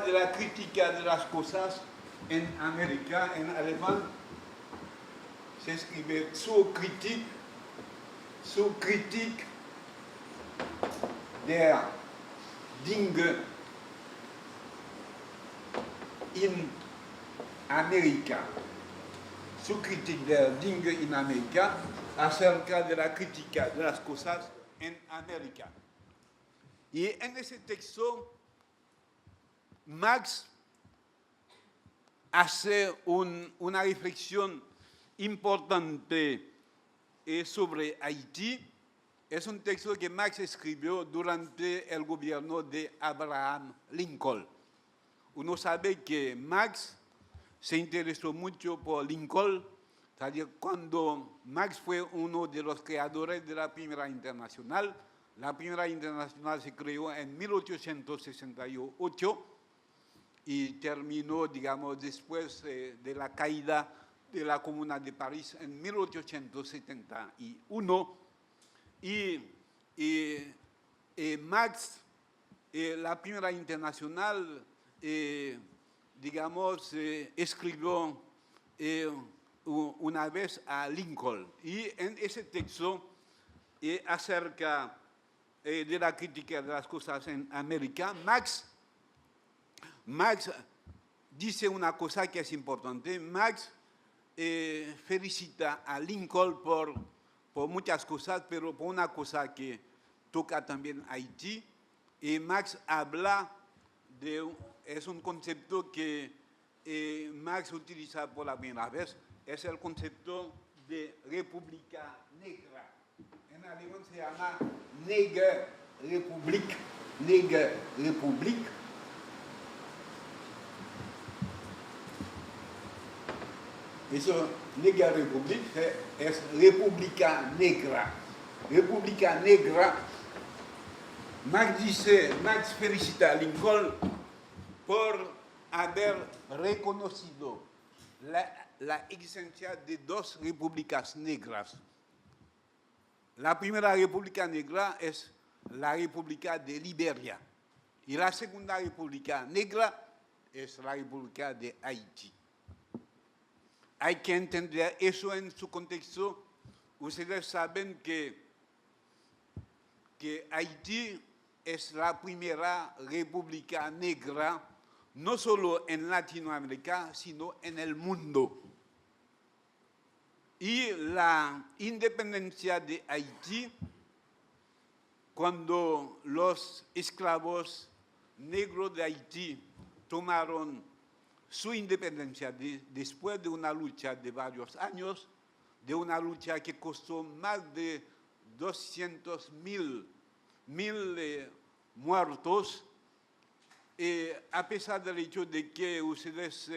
de la crítica de las cosas en América, en alemán se escribe zur Kritik der Dinge in Amerika. Zur Kritik der Dinge in Amerika, acerca de la crítica de las cosas en América. Y en ese texto, Marx hace una reflexión importante sobre Haití. Es un texto que Marx escribió durante el gobierno de Abraham Lincoln. Uno sabe que Marx se interesó mucho por Lincoln, cuando Marx fue uno de los creadores de la Primera Internacional. La Primera Internacional se creó en 1868 y terminó, digamos, después de la caída de la Comuna de París en 1871. Y Marx, la Primera Internacional, digamos, escribió una vez a Lincoln. Y en ese texto, acerca de la crítica de las cosas en América, Marx dice una cosa que es importante. Marx felicita a Lincoln por muchas cosas, pero por una cosa que toca también a Haití. Y Marx habla es un concepto que Marx utiliza por la primera vez, es el concepto de república negra. En alemán se llama Negerrepublik. Negerrepublik. Eso, Negerrepublik, es república negra. República negra. Marx felicita a Lincoln por haber reconocido la existencia de dos repúblicas negras. La primera república negra es la República de Liberia y la segunda república negra es la República de Haití. Hay que entender eso en su contexto. Ustedes saben que Haití es la primera república negra, no solo en Latinoamérica, sino en el mundo. Y la independencia de Haití, cuando los esclavos negros de Haití tomaron su independencia después de una lucha de varios años, de una lucha que costó más de 200,000 muertos, a pesar del hecho de que ustedes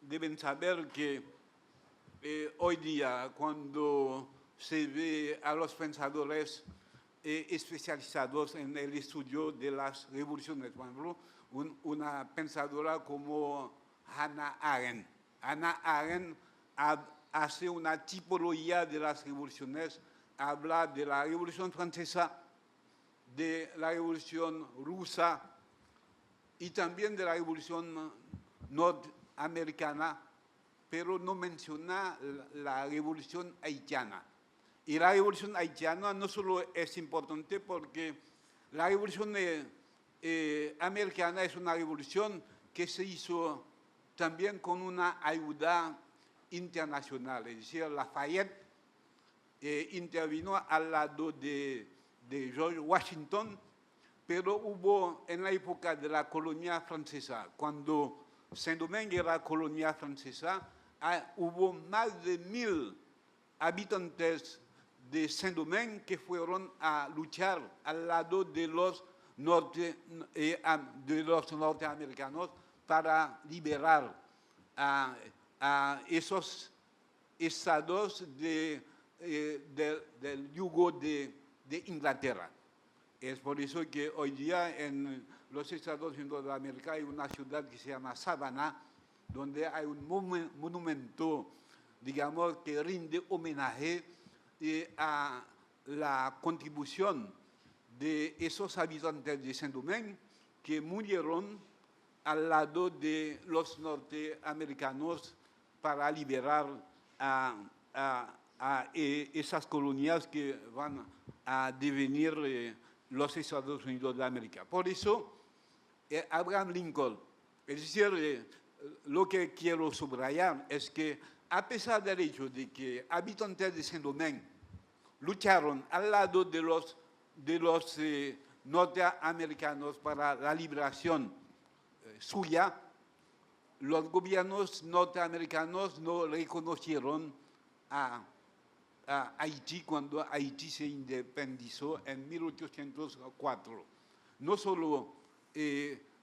deben saber que hoy día, cuando se ve a los pensadores especializados en el estudio de las revoluciones, por ejemplo, una pensadora como Hannah Arendt. Hannah Arendt hace una tipología de las revoluciones, habla de la Revolución Francesa, de la Revolución Rusa y también de la Revolución Norteamericana, pero no menciona la Revolución Haitiana. Y la Revolución Haitiana no solo es importante porque la Revolución americana es una revolución que se hizo también con una ayuda internacional, es decir, Lafayette intervino al lado de George Washington, pero hubo en la época de la colonia francesa, cuando Saint-Domingue era colonia francesa, hubo más de 1000 habitantes de Saint-Domingue que fueron a luchar al lado de los norteamericanos para liberar a esos estados del yugo de Inglaterra. Es por eso que hoy día en los Estados Unidos de América hay una ciudad que se llama Savannah, donde hay un monumento, digamos, que rinde homenaje a la contribución de esos habitantes de Saint-Domingue que murieron al lado de los norteamericanos para liberar a esas colonias que van a devenir los Estados Unidos de América. Por eso, Abraham Lincoln, es decir, lo que quiero subrayar es que a pesar del hecho de que habitantes de Saint-Domingue lucharon al lado de los norteamericanos para la liberación suya, los gobiernos norteamericanos no reconocieron a Haití cuando Haití se independizó en 1804. No solo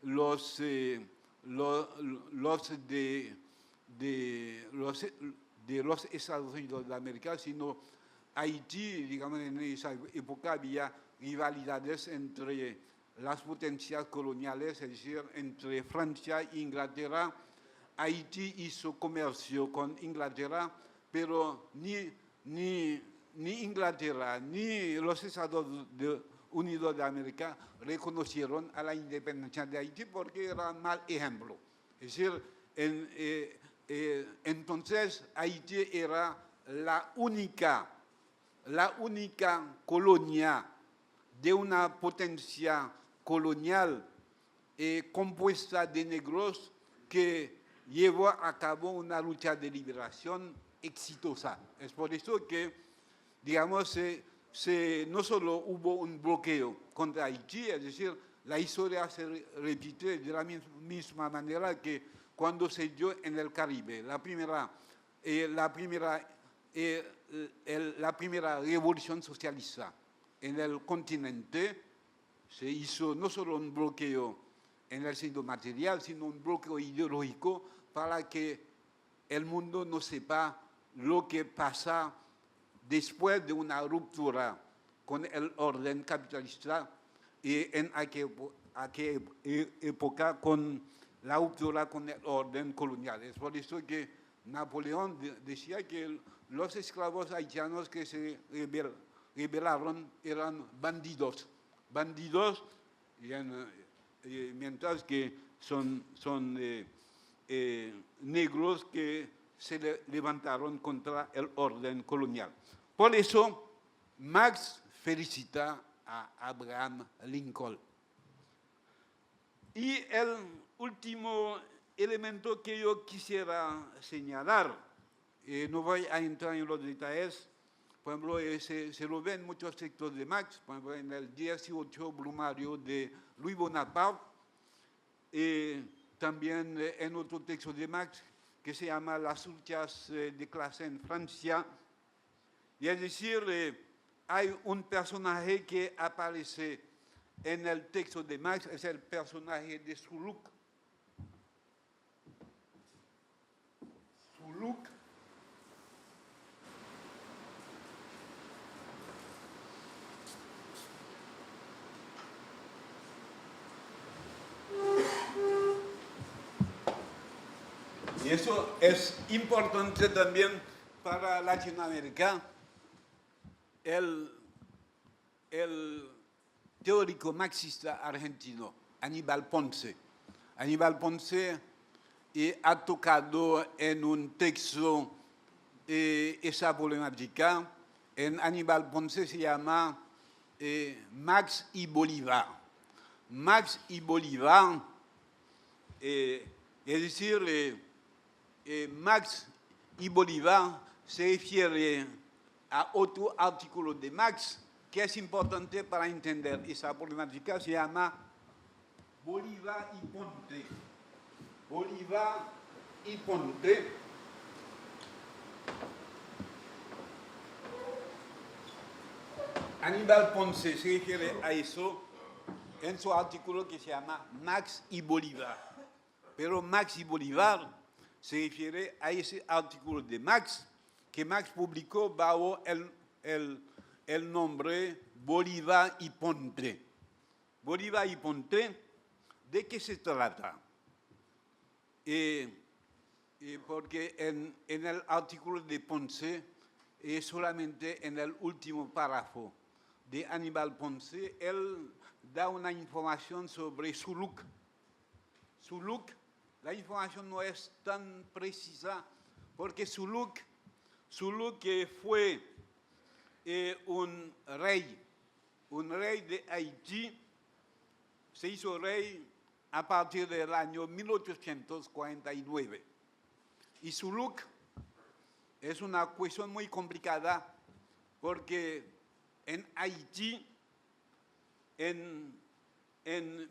los de los Estados Unidos de América, sino Haití, digamos, en esa época había rivalidades entre las potencias coloniales, es decir, entre Francia e Inglaterra. Haití hizo comercio con Inglaterra, pero ni Inglaterra ni los Estados Unidos de América reconocieron a la independencia de Haití porque era un mal ejemplo. Es decir, entonces Haití era la única colonia de una potencia colonial compuesta de negros que llevó a cabo una lucha de liberación exitosa. Es por eso que, digamos, no solo hubo un bloqueo contra Haití, es decir, la historia se repite de la misma manera que cuando se dio en el Caribe. La primera revolución socialista en el continente se hizo no solo un bloqueo en el sentido material, sino un bloqueo ideológico para que el mundo no sepa lo que pasa después de una ruptura con el orden capitalista y en aquella época con la ruptura con el orden colonial. Es por eso que Napoleón decía que los esclavos haitianos que se rebelaron eran bandidos, mientras que son negros que se levantaron contra el orden colonial. Por eso, Marx felicita a Abraham Lincoln. Y el último elemento que yo quisiera señalar, no voy a entrar en los detalles, por ejemplo, se lo ve en muchos textos de Marx, por ejemplo, en el 18 Brumario de Louis Bonaparte, también en otro texto de Marx que se llama Las luchas de clase en Francia. Y es decir, hay un personaje que aparece en el texto de Marx, es el personaje de Suluk. Y eso es importante también para Latinoamérica. El teórico marxista argentino, Aníbal Ponce. Aníbal Ponce ha tocado en un texto esa problemática. En Aníbal Ponce se llama Marx y Bolívar. Max y Bolívar, es decir, Max y Bolívar se refiere a otro artículo de Marx que es importante para entender esa problemática, se llama Bolívar y Ponce. Bolívar y Ponce. Aníbal Ponce se refiere a eso en su artículo que se llama Marx y Bolívar. Pero Marx y Bolívar se refiere a ese artículo de Marx que Marx publicó bajo el nombre Bolívar y Ponce. Bolívar y Ponce, ¿de qué se trata? Porque en el artículo de Ponce, solamente en el último párrafo de Aníbal Ponce, él da una información sobre su look. Su look, la información no es tan precisa porque su look fue un rey de Haití, se hizo rey a partir del año 1849. Y su look es una cuestión muy complicada porque en Haití, en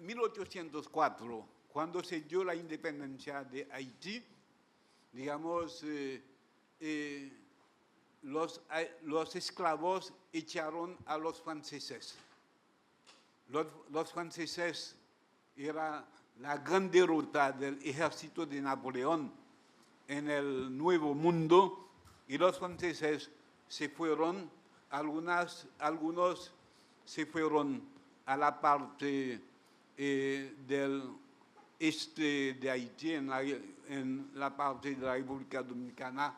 1804, cuando se dio la independencia de Haití, digamos, los esclavos echaron a los franceses. Los franceses era la gran derrota del ejército de Napoleón en el Nuevo Mundo y los franceses se fueron, algunos se fueron a la parte del este de Haití, en la parte de la República Dominicana,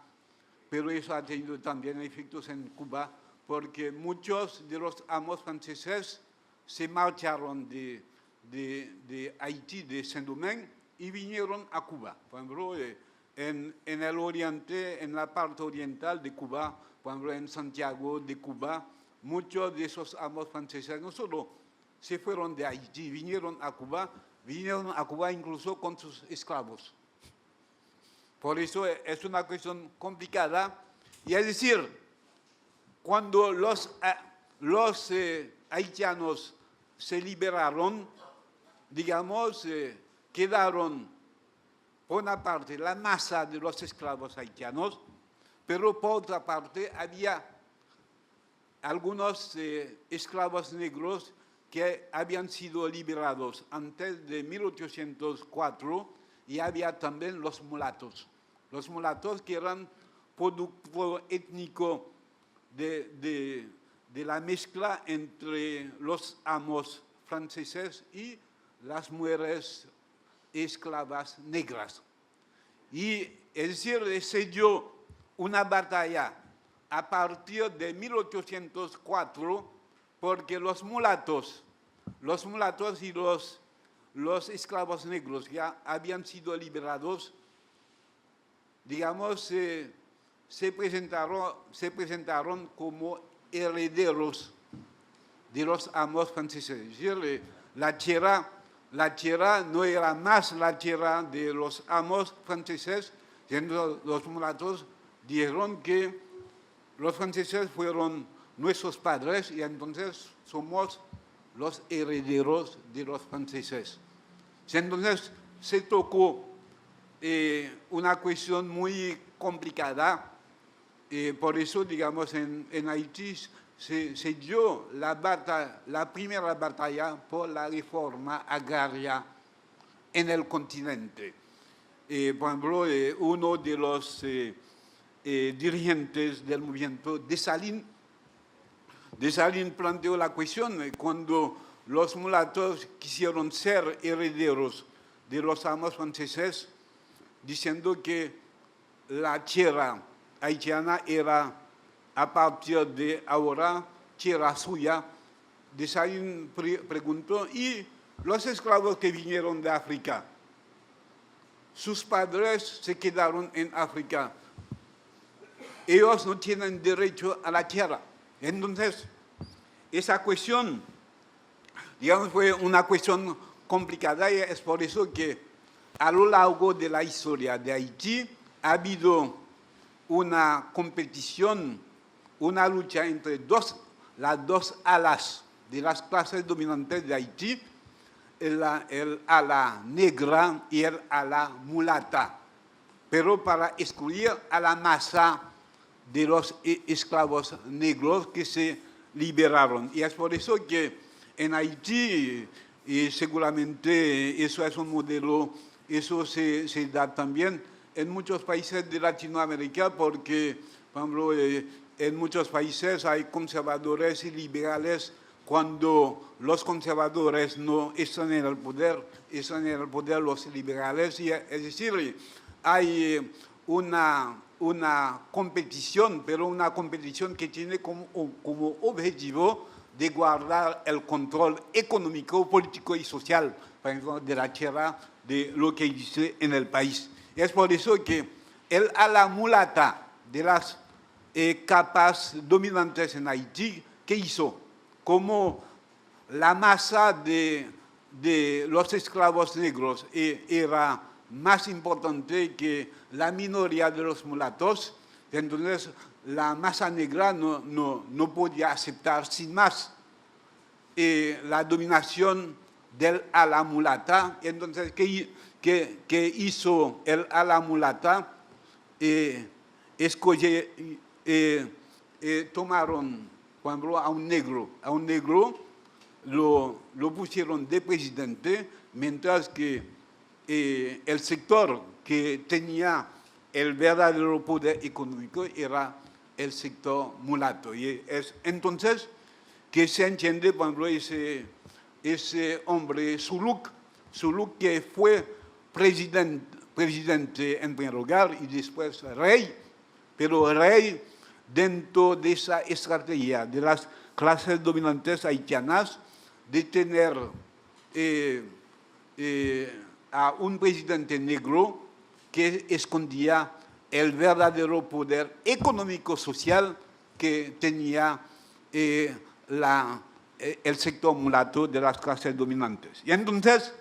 pero eso ha tenido también efectos en Cuba, porque muchos de los amos franceses se marcharon de Haití, de Saint-Domingue, y vinieron a Cuba. Por ejemplo, en el oriente, en la parte oriental de Cuba, por ejemplo, en Santiago de Cuba, muchos de esos amos franceses no solo se fueron de Haití, vinieron a Cuba incluso con sus esclavos. Por eso es una cuestión complicada. Y es decir, cuando los haitianos se liberaron, digamos, quedaron, por una parte, la masa de los esclavos haitianos, pero por otra parte había algunos esclavos negros que habían sido liberados antes de 1804, y había también los mulatos que eran producto étnico de la mezcla entre los amos franceses y las mujeres esclavas negras. Y es decir, se dio una batalla a partir de 1804 porque los mulatos y los esclavos negros ya habían sido liberados, digamos, se presentaron como herederos de los amos franceses. Es decir, la tierra no era más la tierra de los amos franceses, siendo los mulatos dijeron que los franceses fueron nuestros padres y entonces somos los herederos de los franceses. Entonces se tocó una cuestión muy complicada, por eso, digamos, en Haití se dio la primera batalla por la reforma agraria en el continente. Por ejemplo, uno de los dirigentes del movimiento, Dessalines planteó la cuestión cuando los mulatos quisieron ser herederos de los amos franceses, diciendo que la tierra haitiana era, a partir de ahora, tierra suya. Dessalines preguntó, ¿y los esclavos que vinieron de África? Sus padres se quedaron en África. Ellos no tienen derecho a la tierra. Entonces, esa cuestión digamos, fue una cuestión complicada y es por eso que a lo largo de la historia de Haití ha habido una competición, una lucha entre las dos alas de las clases dominantes de Haití, el ala negra y el ala mulata, pero para excluir a la masa de los esclavos negros que se liberaron. Y es por eso que en Haití, y seguramente eso es un modelo, eso se da también en muchos países de Latinoamérica, porque, por ejemplo, en muchos países hay conservadores y liberales. Cuando los conservadores no están en el poder, están en el poder los liberales, y, es decir, hay una competición, pero una competición que tiene como objetivo de guardar el control económico, político y social, por ejemplo, de la tierra, de lo que existe en el país. Es por eso que el ala mulata de las capas dominantes en Haití, ¿qué hizo? Como la masa de los esclavos negros era más importante que la minoría de los mulatos, entonces la masa negra no podía aceptar sin más la dominación del ala mulata. Entonces, ¿qué hizo el ala mulata? Tomaron, por ejemplo, a un negro lo pusieron de presidente, mientras que el sector que tenía el verdadero poder económico era el sector mulato. Y es entonces que se entiende, por ejemplo, ese hombre Suluk, que fue presidente en primer lugar y después rey, pero rey dentro de esa estrategia de las clases dominantes haitianas de tener a un presidente negro que escondía el verdadero poder económico-social que tenía el sector mulato de las clases dominantes. Y entonces,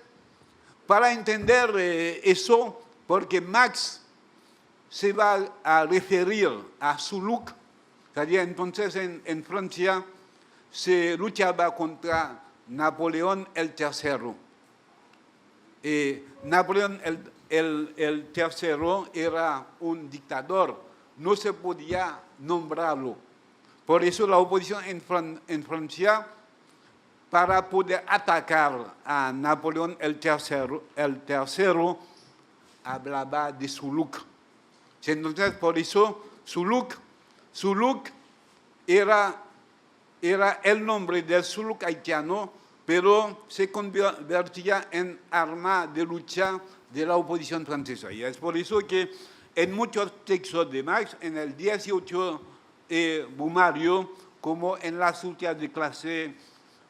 para entender eso, porque Marx se va a referir a Suluk, entonces en Francia se luchaba contra Napoleón el III. Napoleón el III era un dictador, no se podía nombrarlo. Por eso la oposición en Francia, para poder atacar a Napoleón el III, hablaba de Suluk. Entonces, por eso, Suluk era el nombre del Suluk haitiano, pero se convertía en arma de lucha de la oposición francesa. Y es por eso que en muchos textos de Marx, en el 18 Brumario, como en las luchas de clase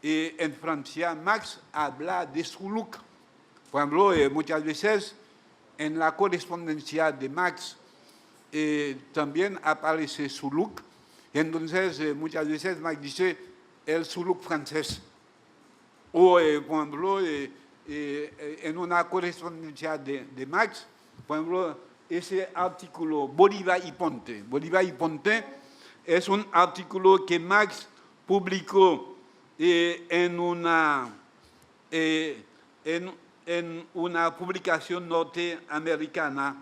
en Francia, Marx habla de Suluk. Por ejemplo, muchas veces en la correspondencia de Marx también aparece Suluk. Y entonces, muchas veces Marx dice el Suluk francés. O, por ejemplo, en una correspondencia de Marx, por ejemplo, ese artículo Bolívar y Ponte. Bolívar y Ponte es un artículo que Marx publicó en una publicación norteamericana,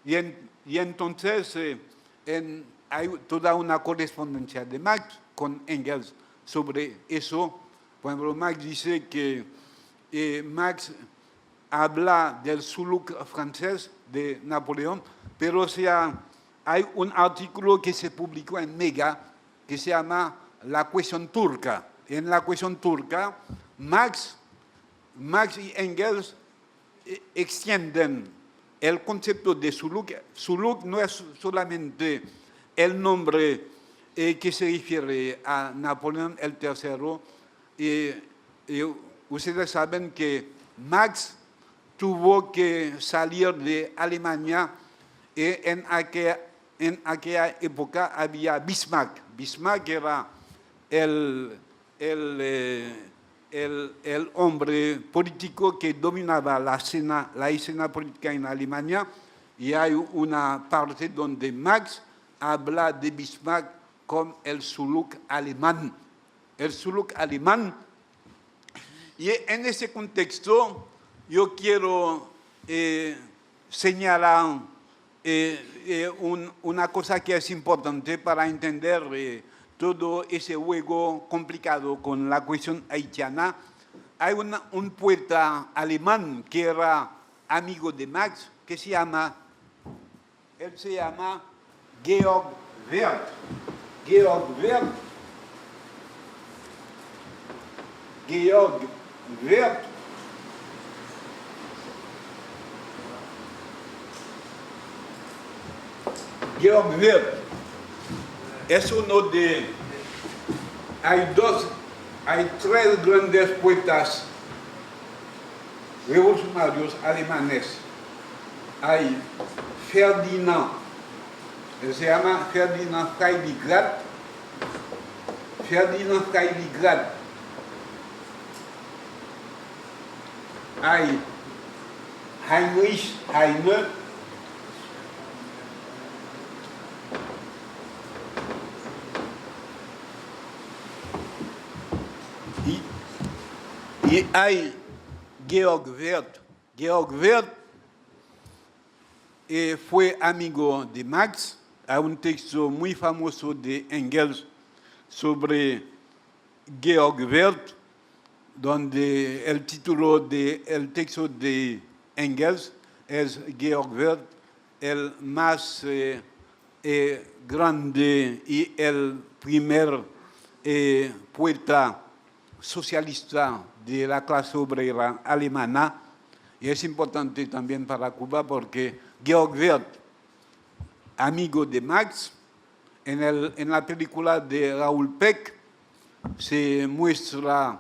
y entonces hay toda una correspondencia de Marx con Engels sobre eso. Por ejemplo, Marx dice que Marx habla del Suluk francés de Napoleón, pero hay un artículo que se publicó en Mega que se llama La cuestión turca. En la cuestión turca, Marx y Engels extienden el concepto de Suluk. Suluk no es solamente el nombre que se refiere a Napoleón el III. Ustedes saben que Marx tuvo que salir de Alemania y en aquella época había Bismarck. Bismarck era el hombre político que dominaba la escena política en Alemania, y hay una parte donde Marx habla de Bismarck como el Suluk alemán. El Suluk alemán. Y en ese contexto yo quiero señalar una cosa que es importante para entender todo ese juego complicado con la cuestión haitiana. Hay un poeta alemán que era amigo de Marx, que se llama Georg Wirth. Georg Wirth. Georg Wirth. Georg Wirth es uno de... Hay tres grandes poetas revolucionarios alemanes. Hay Ferdinand, se llama Ferdinand Freiligrath. Ferdinand Freiligrath. Hay Heinrich Heine. Y hay Georg Wirth. Georg Wirth fue amigo de Marx. Hay un texto muy famoso de Engels sobre Georg Wirth, donde el título del texto de Engels es Georg Wirth, el más grande y el primer poeta socialista de la clase obrera alemana. Y es importante también para Cuba porque Georg Wirth, amigo de Marx, en la película de Raúl Peck se muestra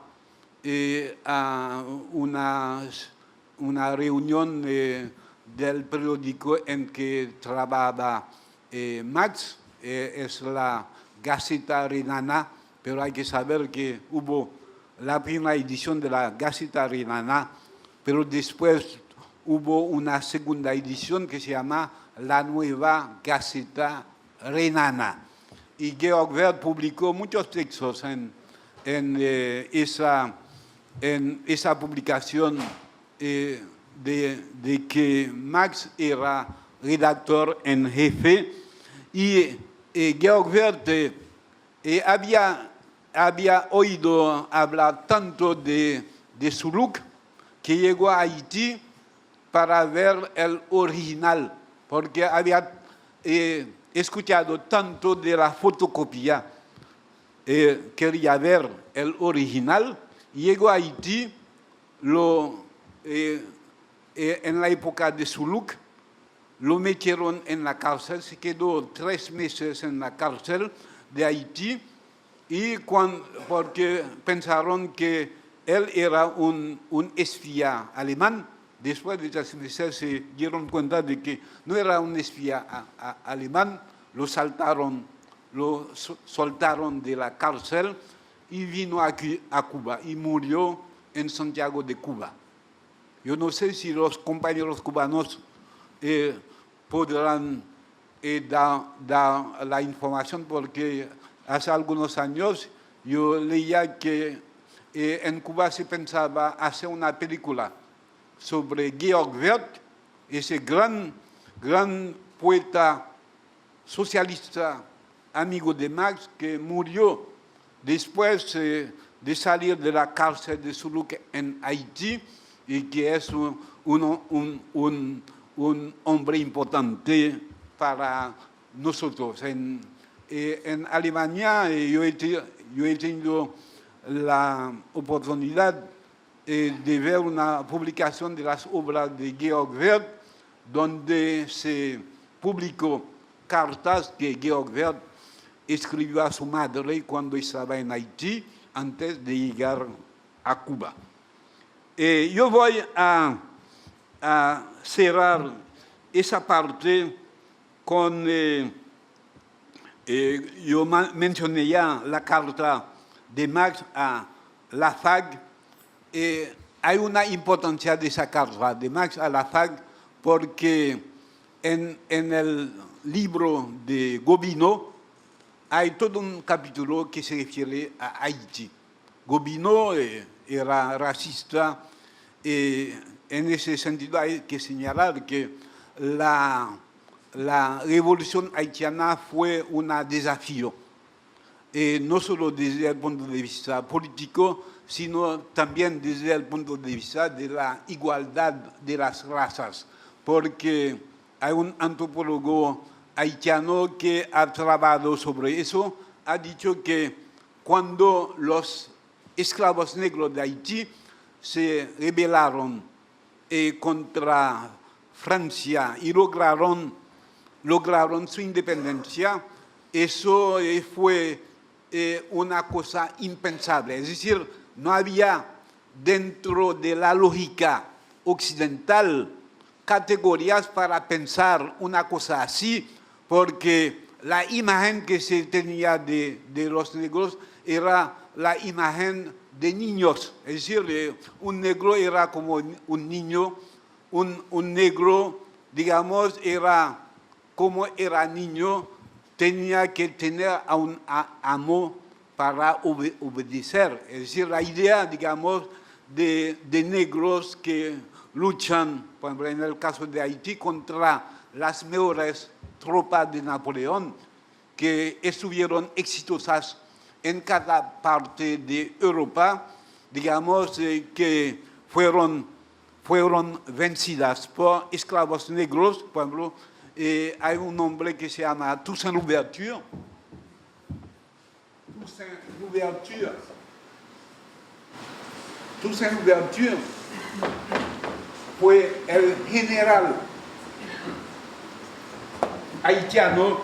a una reunión del periódico en que trabajaba Marx, es la Gaceta Renana, pero hay que saber que hubo la primera edición de la Gaceta Renana, pero después hubo una segunda edición que se llama la Nueva Gaceta Renana. Y Georg Wirth publicó muchos textos en esa publicación de que Marx era redactor en jefe. Y Georg Wirth había oído hablar tanto de Suluk que llegó a Haití para ver el original, porque había escuchado tanto de la fotocopia, quería ver el original. Llegó a Haití en la época de Suluk, lo metieron en la cárcel, se quedó 3 meses en la cárcel de Haití, y porque pensaron que él era un espía alemán. Después de 3 meses se dieron cuenta de que no era un espía alemán, lo soltaron de la cárcel y vino aquí a Cuba y murió en Santiago de Cuba. Yo no sé si los compañeros cubanos podrán dar la información, porque hace algunos años yo leía que en Cuba se pensaba hacer una película sobre Georg Wirth, ese gran poeta socialista, amigo de Marx, que murió después de salir de la cárcel de Suluk en Haití, y que es un hombre importante para nosotros. En Alemania yo he tenido la oportunidad de ver una publicación de las obras de Georg Wirth, donde se publicó cartas que Georg Wirth escribió a su madre cuando estaba en Haití, antes de llegar a Cuba. Yo voy a cerrar esa parte con... yo mencioné ya la carta de Marx a la FAG, hay una importancia de esa carta de Marx a la FARC porque en el libro de Gobineau hay todo un capítulo que se refiere a Haití. Gobineau era racista y en ese sentido hay que señalar que la revolución haitiana fue un desafío, no solo desde el punto de vista político, sino también desde el punto de vista de la igualdad de las razas, porque hay un antropólogo haitiano que ha trabajado sobre eso, ha dicho que cuando los esclavos negros de Haití se rebelaron contra Francia y lograron su independencia, eso fue una cosa impensable. Es decir, no había dentro de la lógica occidental categorías para pensar una cosa así, porque la imagen que se tenía de los negros era la imagen de niños. Es decir, un negro era como un niño, un negro, digamos, era como era niño, tenía que tener a un amo para obedecer. Es decir, la idea, digamos, de negros que luchan, por ejemplo, en el caso de Haití, contra las mejores tropas de Napoleón, que estuvieron exitosas en cada parte de Europa, digamos, que fueron vencidas por esclavos negros. Por ejemplo, hay un hombre que se llama Toussaint Louverture. Toussaint Louverture fue el general haitiano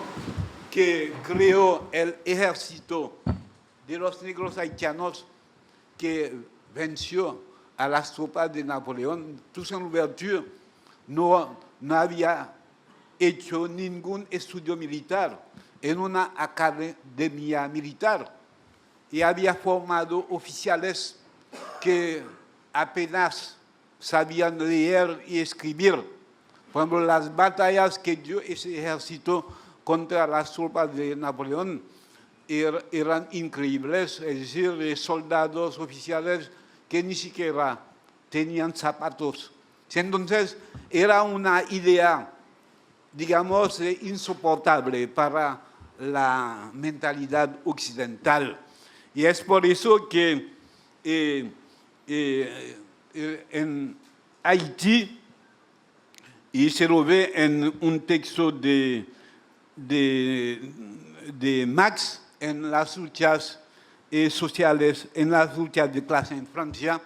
que creó el ejército de los negros haitianos que venció a las tropas de Napoleón. Toussaint Louverture no había hecho ningún estudio militar en una academia militar y había formado oficiales que apenas sabían leer y escribir. Por ejemplo, las batallas que dio ese ejército contra las tropas de Napoleón eran increíbles, es decir, soldados oficiales que ni siquiera tenían zapatos. Entonces, era una idea, digamos, insoportable para la mentalidad occidental. Y es por eso que en Haití, y se lo ve en un texto de Marx, en las luchas sociales, en las luchas de clase en Francia,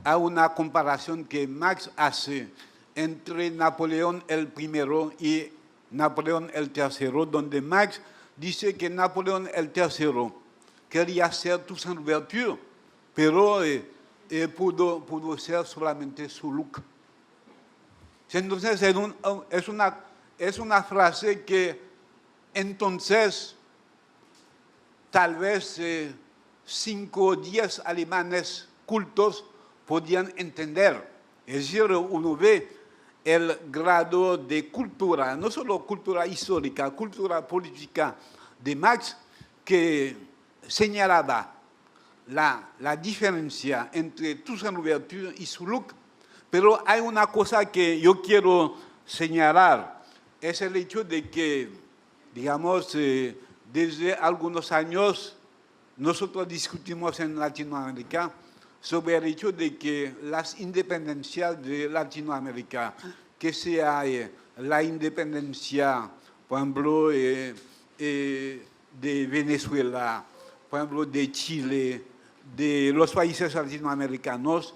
hay una comparación que Marx hace entre Napoleón el I y Napoleón el III, donde Marx dice que Napoleón el III quería ser Toussaint Louverture, pero pudo ser solamente su look. Entonces es una frase que entonces tal vez 5 o 10 alemanes cultos podían entender. Es decir, uno ve el grado de cultura, no solo cultura histórica, cultura política de Marx, que señalaba la diferencia entre Toussaint Louverture y su look. Pero hay una cosa que yo quiero señalar, es el hecho de que, digamos, desde algunos años nosotros discutimos en Latinoamérica sobre el hecho de que las independencias de Latinoamérica, que sea la independencia, por ejemplo, de Venezuela, por ejemplo, de Chile, de los países latinoamericanos,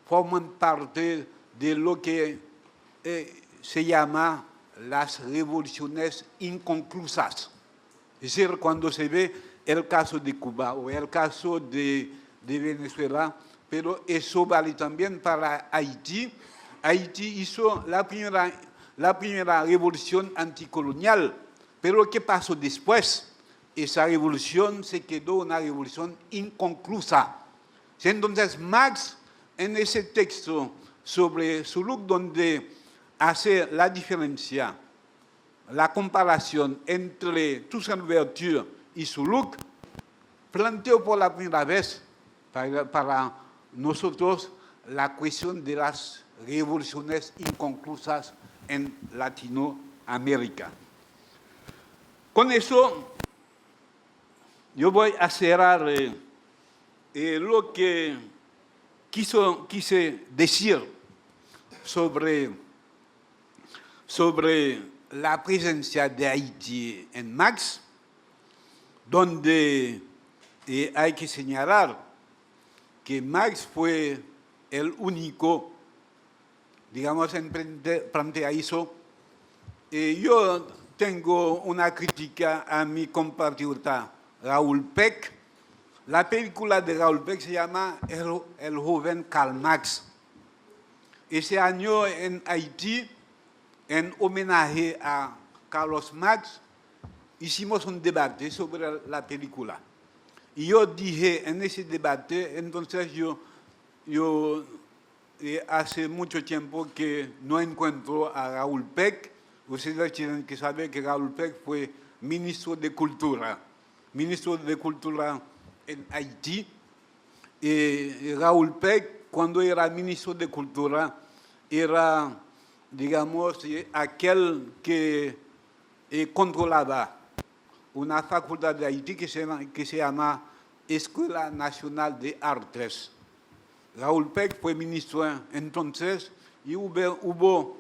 forman parte de lo que se llama las revoluciones inconclusas. Es decir, cuando se ve el caso de Cuba o el caso de Venezuela, pero eso vale también para Haití. Haití hizo la primera revolución anticolonial, pero ¿qué pasó después? esa revolución se quedó una revolución inconclusa. Entonces Marx, en ese texto sobre Suluk, donde hace la diferencia, la comparación entre Toussaint Louverture y Suluk, planteó por la primera vez para nosotros la cuestión de las revoluciones inconclusas en Latinoamérica. Con eso, yo voy a cerrar lo que quise decir sobre la presencia de Haití en Marx, donde hay que señalar que Marx fue el único, digamos, en plantea eso. Yo tengo una crítica a mi compatriota Raúl Peck. La película de Raúl Peck se llama El joven Karl Marx. Ese año en Haití, en homenaje a Carlos Marx, hicimos un debate sobre la película. Y yo dije en ese debate, entonces yo hace mucho tiempo que no encuentro a Raúl Peck. Ustedes tienen que saber que Raúl Peck fue ministro de Cultura en Haití. Raúl Peck, cuando era ministro de Cultura, era, digamos, aquel que controlaba una facultad de Haití que se llama Escuela Nacional de Artes. Raúl Peck fue ministro entonces y hubo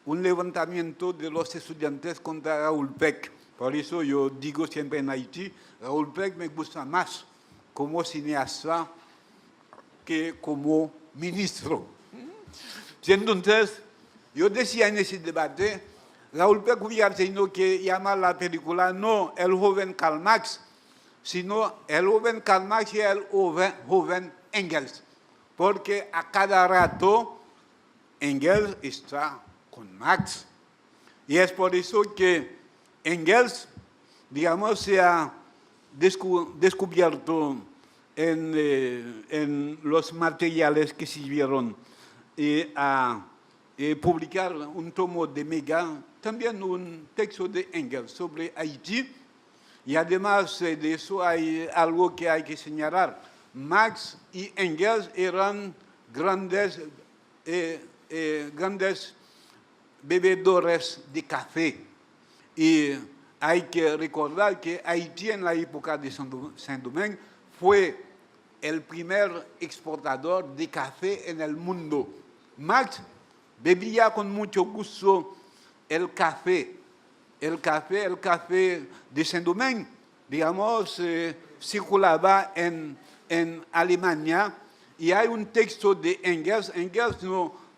un levantamiento de los estudiantes contra Raúl Peck. Por eso yo digo siempre en Haití, Raúl Peck me gusta más como cineasta que como ministro. Entonces, yo decía en ese debate, Raúl Peck hubiera tenido que llamar la película no El joven Karl Marx, sino El joven Karl Marx y el joven Engels, porque a cada rato Engels está con Marx. Y es por eso que Engels, digamos, se ha descubierto en los materiales que sirvieron a publicar un tomo de Mega, también un texto de Engels sobre Haití. Y además de eso hay algo que hay que señalar. Marx y Engels eran grandes bebedores de café. Y hay que recordar que Haití en la época de Saint-Domingue fue el primer exportador de café en el mundo. Marx bebía con mucho gusto el café de Saint-Domingue, digamos, circulaba en Alemania, y hay un texto de Engels. Engels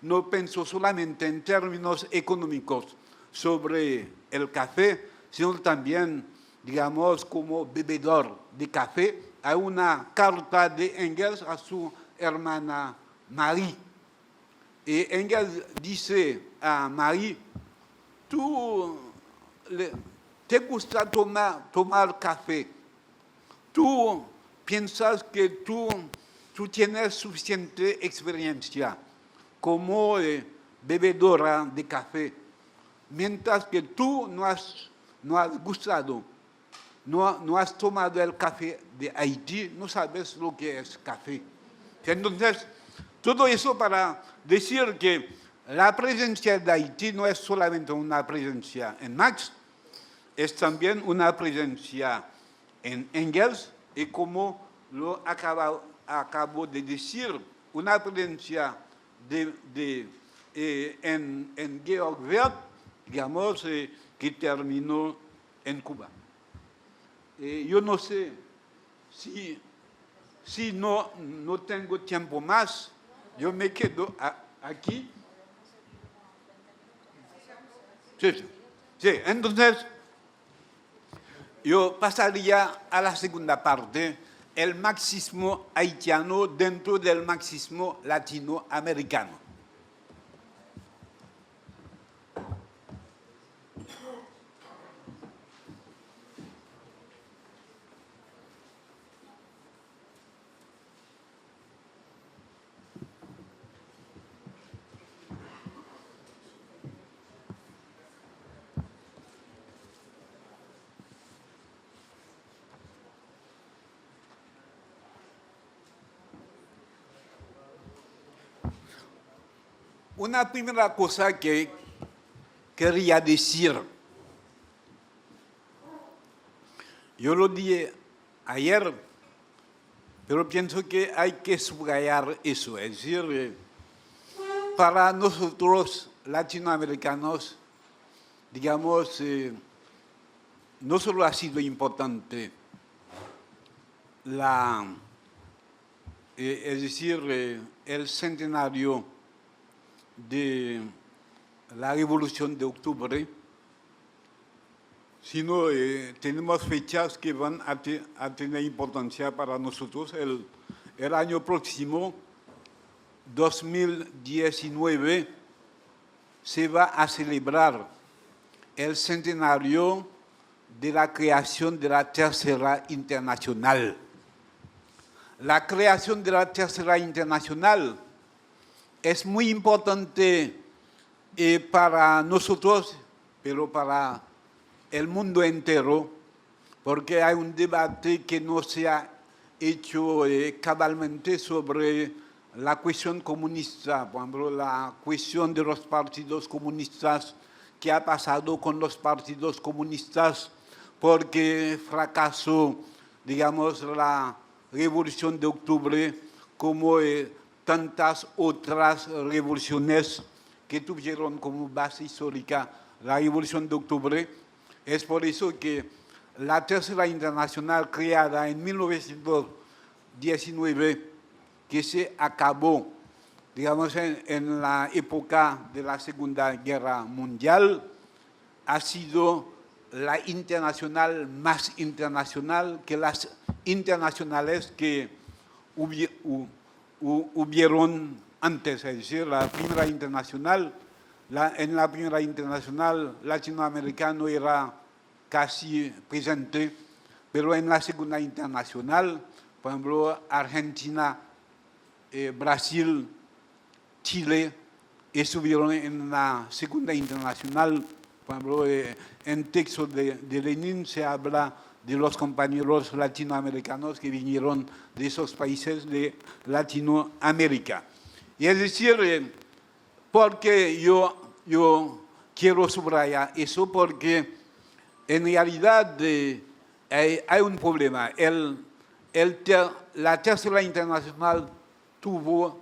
no pensó solamente en términos económicos sobre el café, sino también, digamos, como bebedor de café. Hay una carta de Engels a su hermana Marie. Y Engels dice a Marie, tú te gusta tomar café, tú piensas que tú tienes suficiente experiencia como bebedora de café, mientras que tú no has gustado, no has tomado el café de Haití, no sabes lo que es café. Entonces, todo eso para decir que la presencia de Haití no es solamente una presencia en Marx, es también una presencia en Engels, y como lo acabo de decir, una presencia en Georg Wirth, digamos, que terminó en Cuba. Yo no sé si no tengo tiempo más, yo me quedo aquí. Sí, entonces yo pasaría a la segunda parte, el marxismo haitiano dentro del marxismo latinoamericano. una primera cosa que quería decir, yo lo dije ayer, pero pienso que hay que subrayar eso, es decir, para nosotros latinoamericanos, digamos, no solo ha sido importante es decir, el centenario de la Revolución de Octubre, sino tenemos fechas que van a tener importancia para nosotros. El año próximo, 2019, se va a celebrar el centenario de la creación de la Tercera Internacional. La creación de la Tercera Internacional es muy importante para nosotros, pero para el mundo entero, porque hay un debate que no se ha hecho cabalmente sobre la cuestión comunista, por ejemplo, la cuestión de los partidos comunistas, qué ha pasado con los partidos comunistas, porque fracasó, digamos, la Revolución de Octubre, como tantas otras revoluciones que tuvieron como base histórica la Revolución de Octubre. Es por eso que la Tercera Internacional, creada en 1919, que se acabó, digamos, en la época de la Segunda Guerra Mundial, ha sido la internacional más internacional que las internacionales que hubieron antes, es decir, la primera internacional. En la primera internacional latinoamericano era casi presente, pero en la segunda internacional, por ejemplo, Argentina, Brasil, Chile, estuvieron en la segunda internacional. Por ejemplo, en texto de Lenin se habla de los compañeros latinoamericanos que vinieron de esos países de Latinoamérica. Y es decir, porque yo quiero subrayar eso, porque en realidad hay un problema. La Tercera Internacional tuvo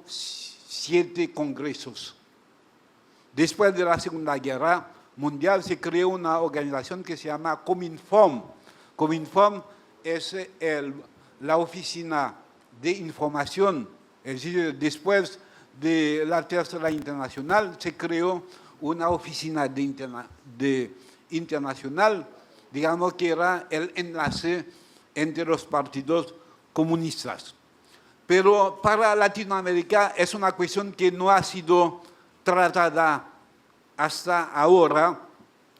7 congresos. Después de la Segunda Guerra Mundial se creó una organización que se llama Cominform. Cominform es la oficina de información, es decir, después de la Tercera Internacional se creó una oficina internacional, digamos que era el enlace entre los partidos comunistas. Pero para Latinoamérica es una cuestión que no ha sido tratada hasta ahora.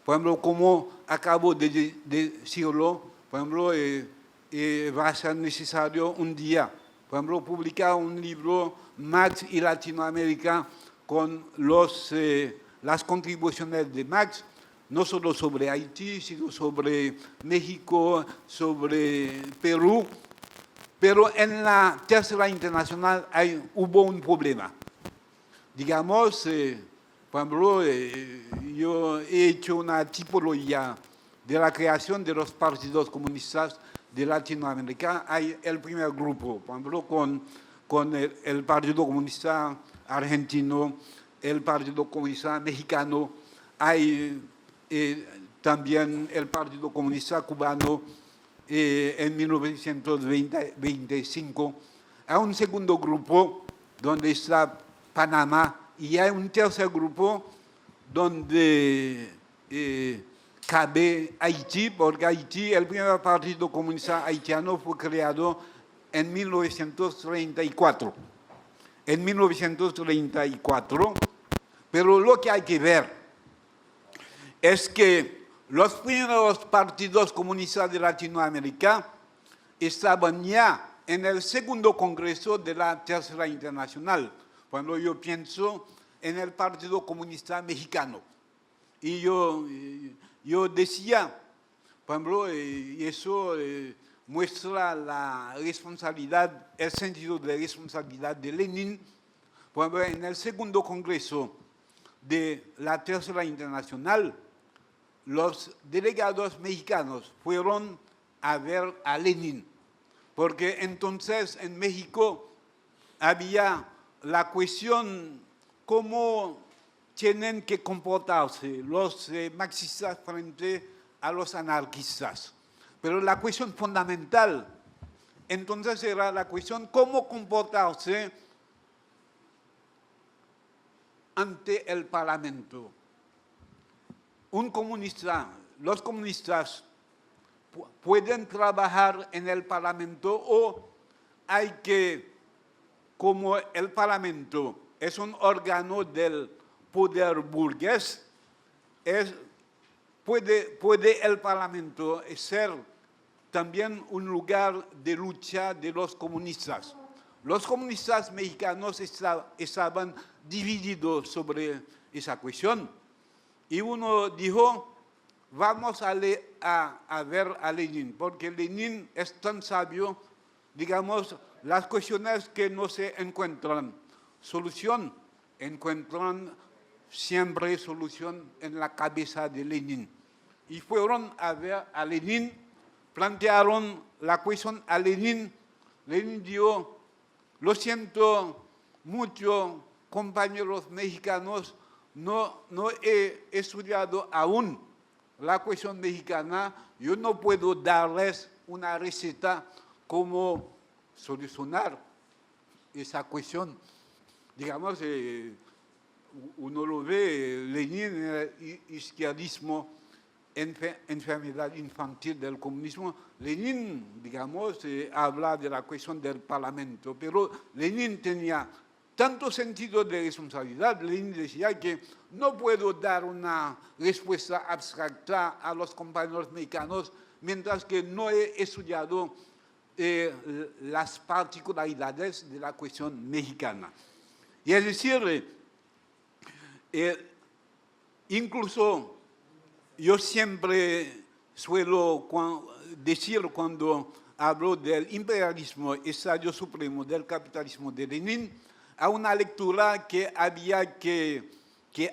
Por ejemplo, como acabo de decirlo, por ejemplo, va a ser necesario un día, por ejemplo, publicar un libro, Marx y Latinoamérica, con las contribuciones de Marx, no solo sobre Haití, sino sobre México, sobre Perú. Pero en la Tercera Internacional hubo un problema. Digamos, por ejemplo, yo he hecho una tipología de la creación de los partidos comunistas de Latinoamérica. Hay el primer grupo, por ejemplo, con el Partido Comunista Argentino, el Partido Comunista Mexicano, hay también el Partido Comunista Cubano en 1925. Hay un segundo grupo donde está Panamá y hay un tercer grupo donde cabe Haití, porque Haití, el primer partido comunista haitiano fue creado en 1934. En 1934, pero lo que hay que ver es que los primeros partidos comunistas de Latinoamérica estaban ya en el segundo congreso de la Tercera Internacional. Cuando yo pienso en el Partido Comunista Mexicano. Y yo decía, por ejemplo, y eso muestra la responsabilidad, el sentido de responsabilidad de Lenin, Por ejemplo, en el segundo congreso de la Tercera Internacional, los delegados mexicanos fueron a ver a Lenin, porque entonces en México había la cuestión cómo tienen que comportarse los marxistas frente a los anarquistas. Pero la cuestión fundamental entonces era la cuestión cómo comportarse ante el Parlamento. Un comunista, los comunistas pueden trabajar en el Parlamento o hay que, como el Parlamento es un órgano del poder burgués, puede el Parlamento ser también un lugar de lucha de los comunistas. Los comunistas mexicanos estaban divididos sobre esa cuestión. Y uno dijo, vamos a ver a Lenin, porque Lenin es tan sabio, digamos, las cuestiones que no se encuentran solución, encuentran siempre solución en la cabeza de Lenin. Y fueron a ver a Lenin, plantearon la cuestión a Lenin. Lenin dijo, lo siento mucho, compañeros mexicanos, no he estudiado aún la cuestión mexicana, yo no puedo darles una receta cómo solucionar esa cuestión. Digamos, uno lo ve, Lenin, el izquierdismo, enfermedad infantil del comunismo. Lenin, digamos, habla de la cuestión del Parlamento, pero Lenin tenía tanto sentido de responsabilidad. Lenin decía que no puedo dar una respuesta abstracta a los compañeros mexicanos mientras que no he estudiado las particularidades de la cuestión mexicana. Y es decir, incluso yo siempre suelo decir cuando hablo del imperialismo, estadio supremo del capitalismo de Lenin, a una lectura que había que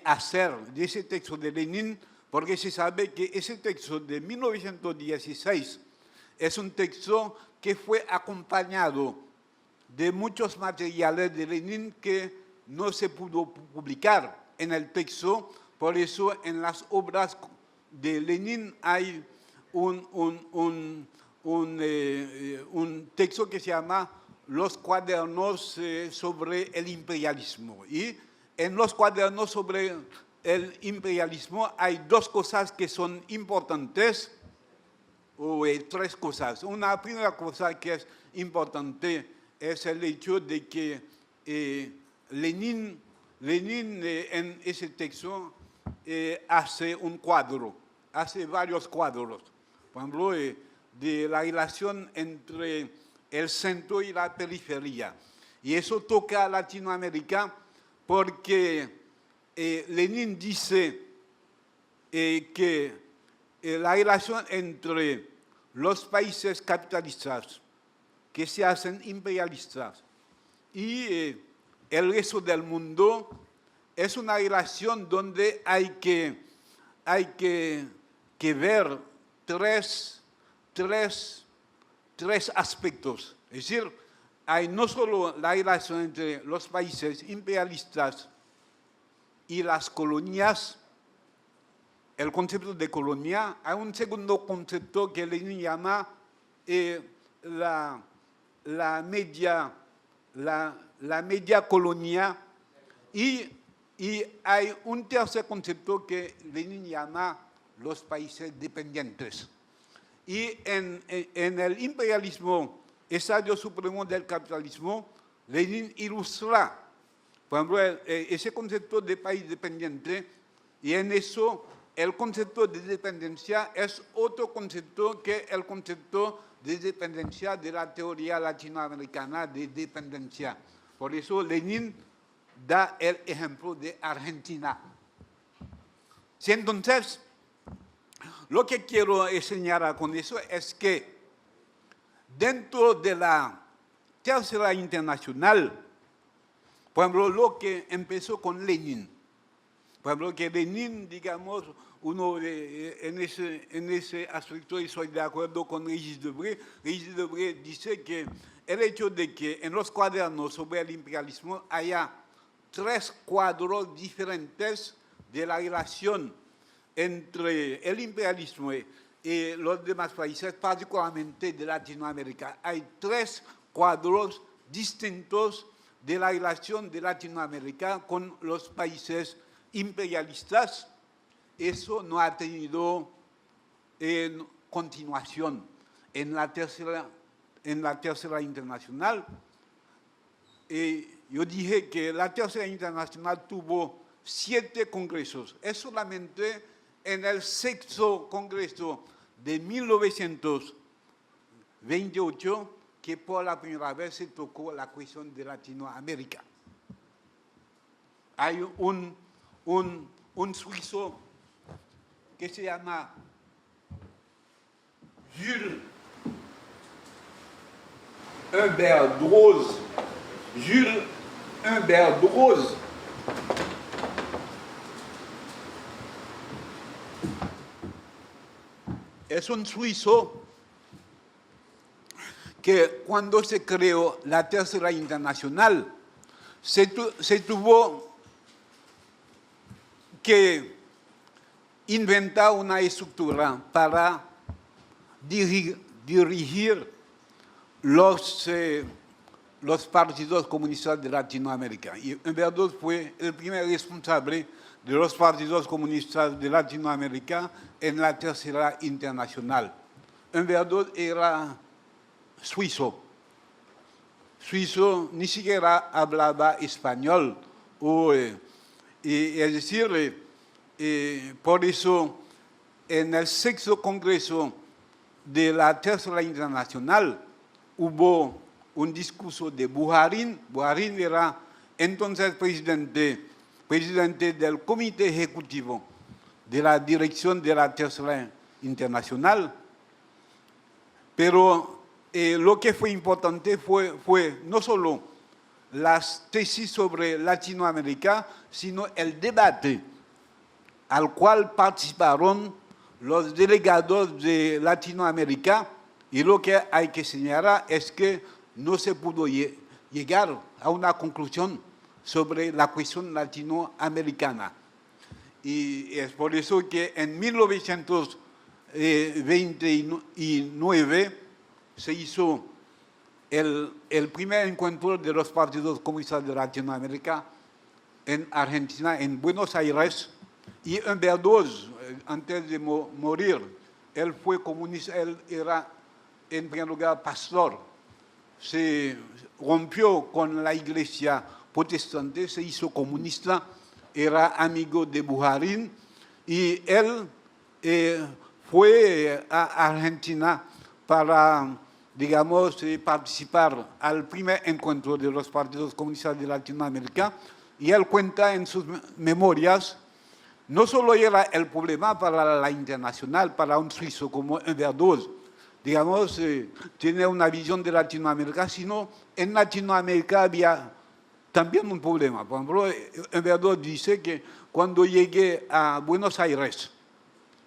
hacer de ese texto de Lenin, porque se sabe que ese texto de 1916 es un texto que fue acompañado de muchos materiales de Lenin que no se pudo publicar en el texto. Por eso en las obras de Lenin hay un texto que se llama Los cuadernos sobre el imperialismo. Y en los cuadernos sobre el imperialismo hay dos cosas que son importantes, o tres cosas. Una primera cosa que es importante es el hecho de que Lenin en ese texto hace un cuadro, hace varios cuadros, por ejemplo, de la relación entre el centro y la periferia. Y eso toca a Latinoamérica porque Lenin dice que la relación entre los países capitalistas que se hacen imperialistas y el resto del mundo es una relación donde hay que ver tres aspectos. Es decir, hay no solo la relación entre los países imperialistas y las colonias, el concepto de colonia, hay un segundo concepto que Lenin llama la media colonia, y hay un tercer concepto que Lenin llama los países dependientes. Y en el imperialismo, estadio supremo del capitalismo, Lenin ilustra, por ejemplo, ese concepto de país dependiente, y en eso el concepto de dependencia es otro concepto que el concepto de dependencia de la teoría latinoamericana de dependencia. Por eso Lenin da el ejemplo de Argentina. Si entonces, lo que quiero enseñar con eso es que dentro de la Tercera Internacional, Por ejemplo, lo que empezó con Lenin. Por ejemplo, que Lenin, digamos, en ese aspecto estoy de acuerdo con Régis Debray. Régis Debray dice que el hecho de que en los cuadernos sobre el imperialismo haya 3 cuadros diferentes de la relación entre el imperialismo y los demás países, particularmente de Latinoamérica. Hay 3 cuadros distintos de la relación de Latinoamérica con los países imperialistas. Eso no ha tenido en continuación en la tercera internacional. Yo dije que la tercera internacional tuvo 7 congresos. Es solamente en el 6º congreso de 1928 que por la primera vez se tocó la cuestión de Latinoamérica. Hay un suizo que se llama Jules Humbert Droz. Jules Humbert Droz. Es un suizo que cuando se creó la Tercera Internacional se tuvo que inventar una estructura para dirigir los partidos comunistas de Latinoamérica. Y Humbert Droz fue el primer responsable de los partidos comunistas de Latinoamérica en la Tercera Internacional. Humbert Droz era suizo, ni siquiera hablaba español, es decir, por eso en el 6º Congreso de la Tercera Internacional hubo un discurso de Buharin. Buharin era entonces presidente del Comité Ejecutivo de la Dirección de la Tercera Internacional, pero lo que fue importante fue no solo las tesis sobre Latinoamérica, sino el debate al cual participaron los delegados de Latinoamérica, y lo que hay que señalar es que no se pudo llegar a una conclusión sobre la cuestión latinoamericana. Y es por eso que en 1929 se hizo el primer encuentro de los partidos comunistas de Latinoamérica en Argentina, en Buenos Aires, y Humbert Droz, antes de morir, él fue comunista, él era en primer lugar pastor, se rompió con la iglesia protestante, se hizo comunista, era amigo de Buharin, y él fue a Argentina para, digamos, participar al primer encuentro de los partidos comunistas de Latinoamérica, y él cuenta en sus memorias, no solo era el problema para la internacional, para un suizo como Humbert Droz, digamos, tiene una visión de Latinoamérica, sino en Latinoamérica había también un problema. Por ejemplo, Humbert Droz dice que cuando llegué a Buenos Aires,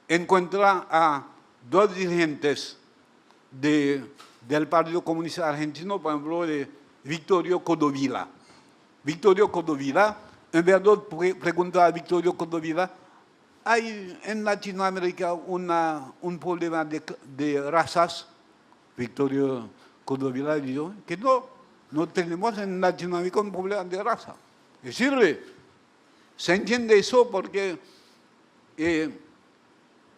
encuentra a 2 dirigentes del Partido Comunista Argentino, por ejemplo, de Victorio Codovilla. Victorio Codovilla, Humbert Droz preguntó a Victorio Codovilla, ¿hay en Latinoamérica un problema de razas? Victorio Codovilla dijo que no tenemos en Latinoamérica un problema de raza. Es decir, se entiende eso porque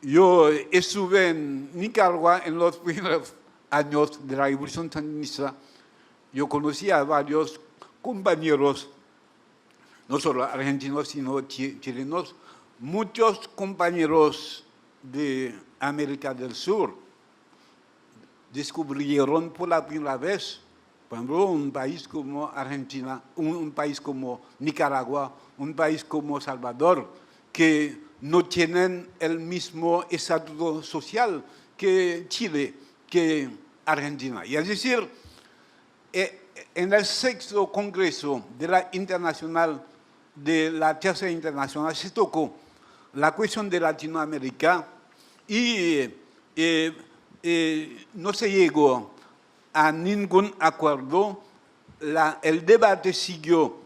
yo estuve en Nicaragua en los primeros años de la Revolución Sandinista. Yo conocí a varios compañeros, no solo argentinos, sino chilenos, muchos compañeros de América del Sur descubrieron por la primera vez, por ejemplo, un país como Argentina, un país como Nicaragua, un país como Salvador, que no tienen el mismo estatuto social que Chile, que Argentina. Y es decir, en el sexto congreso de la internacional, de la tercera internacional, se tocó la cuestión de Latinoamérica y no se llegó a ningún acuerdo. El debate siguió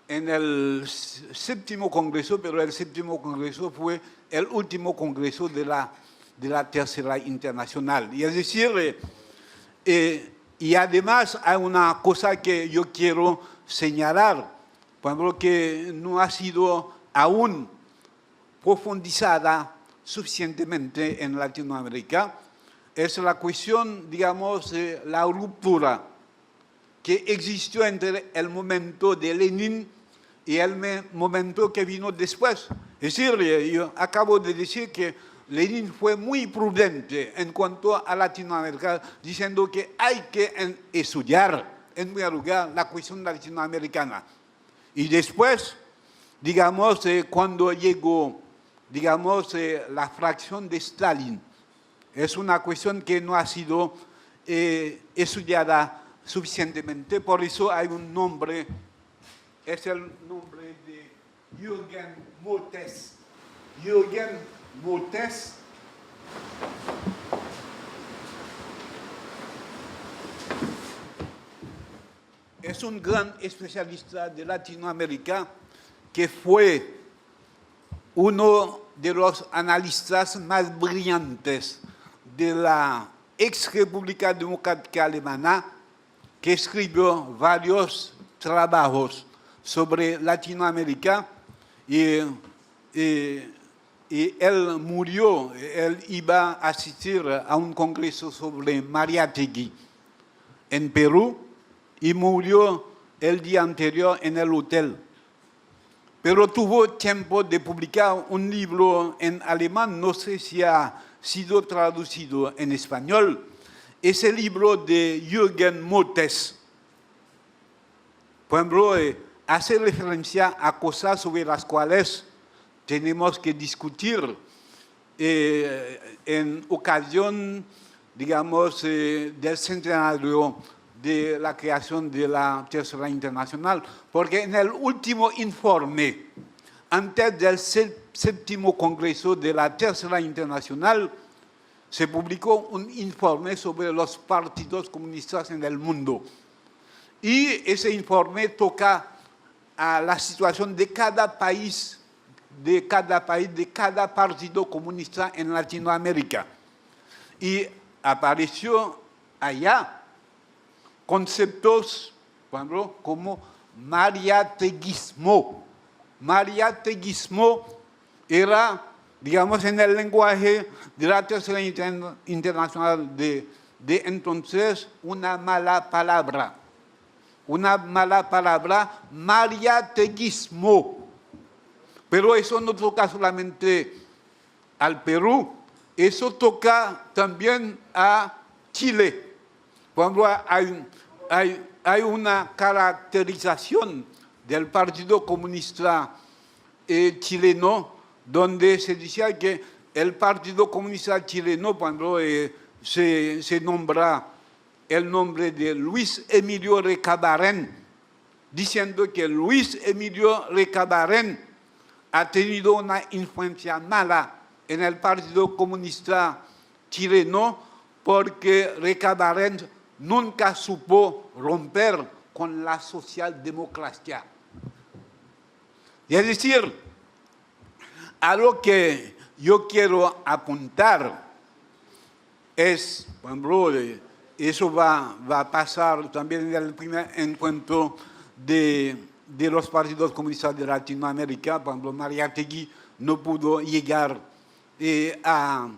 en el séptimo congreso, pero el séptimo congreso fue el último congreso de la tercera internacional. Y es decir, y además hay una cosa que yo quiero señalar, por ejemplo, que no ha sido aún profundizada suficientemente en Latinoamérica, es la cuestión, digamos, de la ruptura que existió entre el momento de Lenin y el momento que vino después. Es decir, yo acabo de decir que Lenin fue muy prudente en cuanto a Latinoamérica, diciendo que hay que estudiar, en primer lugar, la cuestión latinoamericana. Y después, digamos, cuando llegó, digamos, la fracción de Stalin, es una cuestión que no ha sido estudiada suficientemente, por eso hay un nombre, es el nombre de Jürgen Moltke. Jürgen Moltke es un gran especialista de Latinoamérica que fue uno de los analistas más brillantes de la ex República Democrática Alemana, que escribió varios trabajos sobre Latinoamérica y él murió, él iba a asistir a un congreso sobre Mariátegui en Perú y murió el día anterior en el hotel. Pero tuvo tiempo de publicar un libro en alemán, no sé si ha sido traducido en español. Es el libro de Jürgen Moltke. Por ejemplo, hace referencia a cosas sobre las cuales tenemos que discutir en ocasión, digamos, del centenario de la creación de la Tercera Internacional, porque en el último informe, antes del séptimo congreso de la Tercera Internacional, se publicó un informe sobre los partidos comunistas en el mundo. Y ese informe toca a la situación de cada país, de cada partido comunista en Latinoamérica. Y apareció allá conceptos, por ejemplo, como mariáteguismo. Mariáteguismo era, digamos, en el lenguaje de la Tercera Internacional de entonces, una mala palabra. Una mala palabra, mariáteguismo. Pero eso no toca solamente al Perú, eso toca también a Chile. Por ejemplo, hay una caracterización del Partido Comunista chileno donde se decía que el Partido Comunista chileno, por ejemplo, se nombra el nombre de Luis Emilio Recabarren, diciendo que Luis Emilio Recabarren ha tenido una influencia mala en el Partido Comunista chileno porque Recabarren nunca supo romper con la socialdemocracia. Y es decir, a lo que yo quiero apuntar es, por ejemplo, eso va a pasar también en el primer encuentro de los partidos comunistas de Latinoamérica. Por ejemplo, Mariátegui no pudo llegar a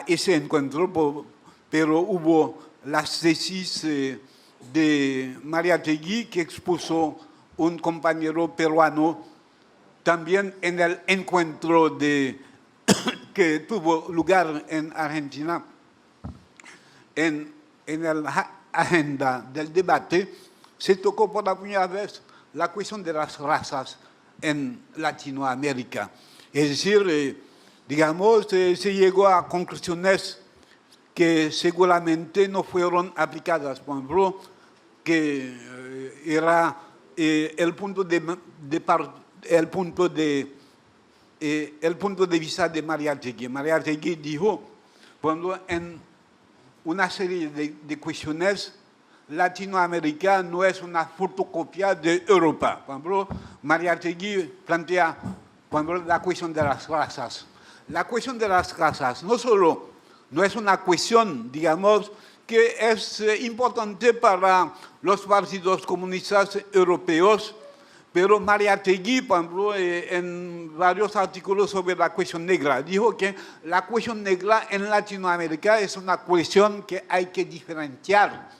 ese encuentro, pero hubo las tesis de Mariátegui que expuso un compañero peruano también en el encuentro que tuvo lugar en Argentina. En la agenda del debate se tocó por la primera vez la cuestión de las razas en Latinoamérica. Es decir, digamos, se llegó a conclusiones que seguramente no fueron aplicadas. Por ejemplo, que era el punto de vista de Mariátegui. Mariátegui dijo, cuando en una serie de cuestiones, Latinoamérica no es una fotocopia de Europa. Por ejemplo, Mariátegui plantea, por ejemplo, la cuestión de las razas. La cuestión de las razas no es una cuestión, digamos, que es importante para los partidos comunistas europeos, pero Mariátegui, por ejemplo, en varios artículos sobre la cuestión negra, dijo que la cuestión negra en Latinoamérica es una cuestión que hay que diferenciar,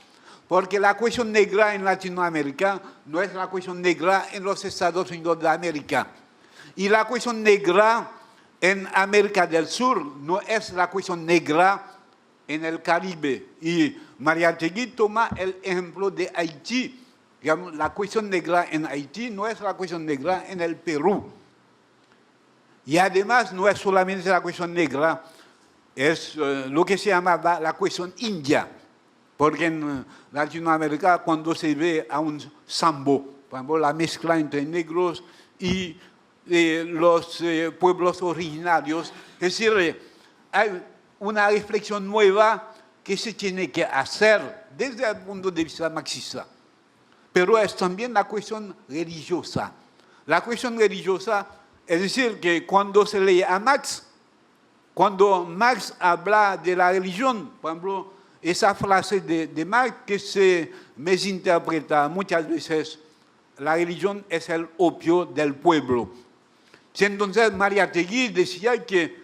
porque la cuestión negra en Latinoamérica no es la cuestión negra en los Estados Unidos de América. Y la cuestión negra en América del Sur no es la cuestión negra en el Caribe. Y Mariátegui toma el ejemplo de Haití. Digamos, la cuestión negra en Haití no es la cuestión negra en el Perú. Y además no es solamente la cuestión negra, es lo que se llama la cuestión india. Porque en Latinoamérica, cuando se ve a un sambo, por ejemplo, la mezcla entre negros y los pueblos originarios, es decir, hay una reflexión nueva que se tiene que hacer desde el punto de vista marxista. Pero es también la cuestión religiosa. La cuestión religiosa, es decir, que cuando se lee a Marx, cuando Marx habla de la religión, por ejemplo, esa frase de Marx que se misinterpreta muchas veces, la religión es el opio del pueblo. Entonces, Mariátegui decía que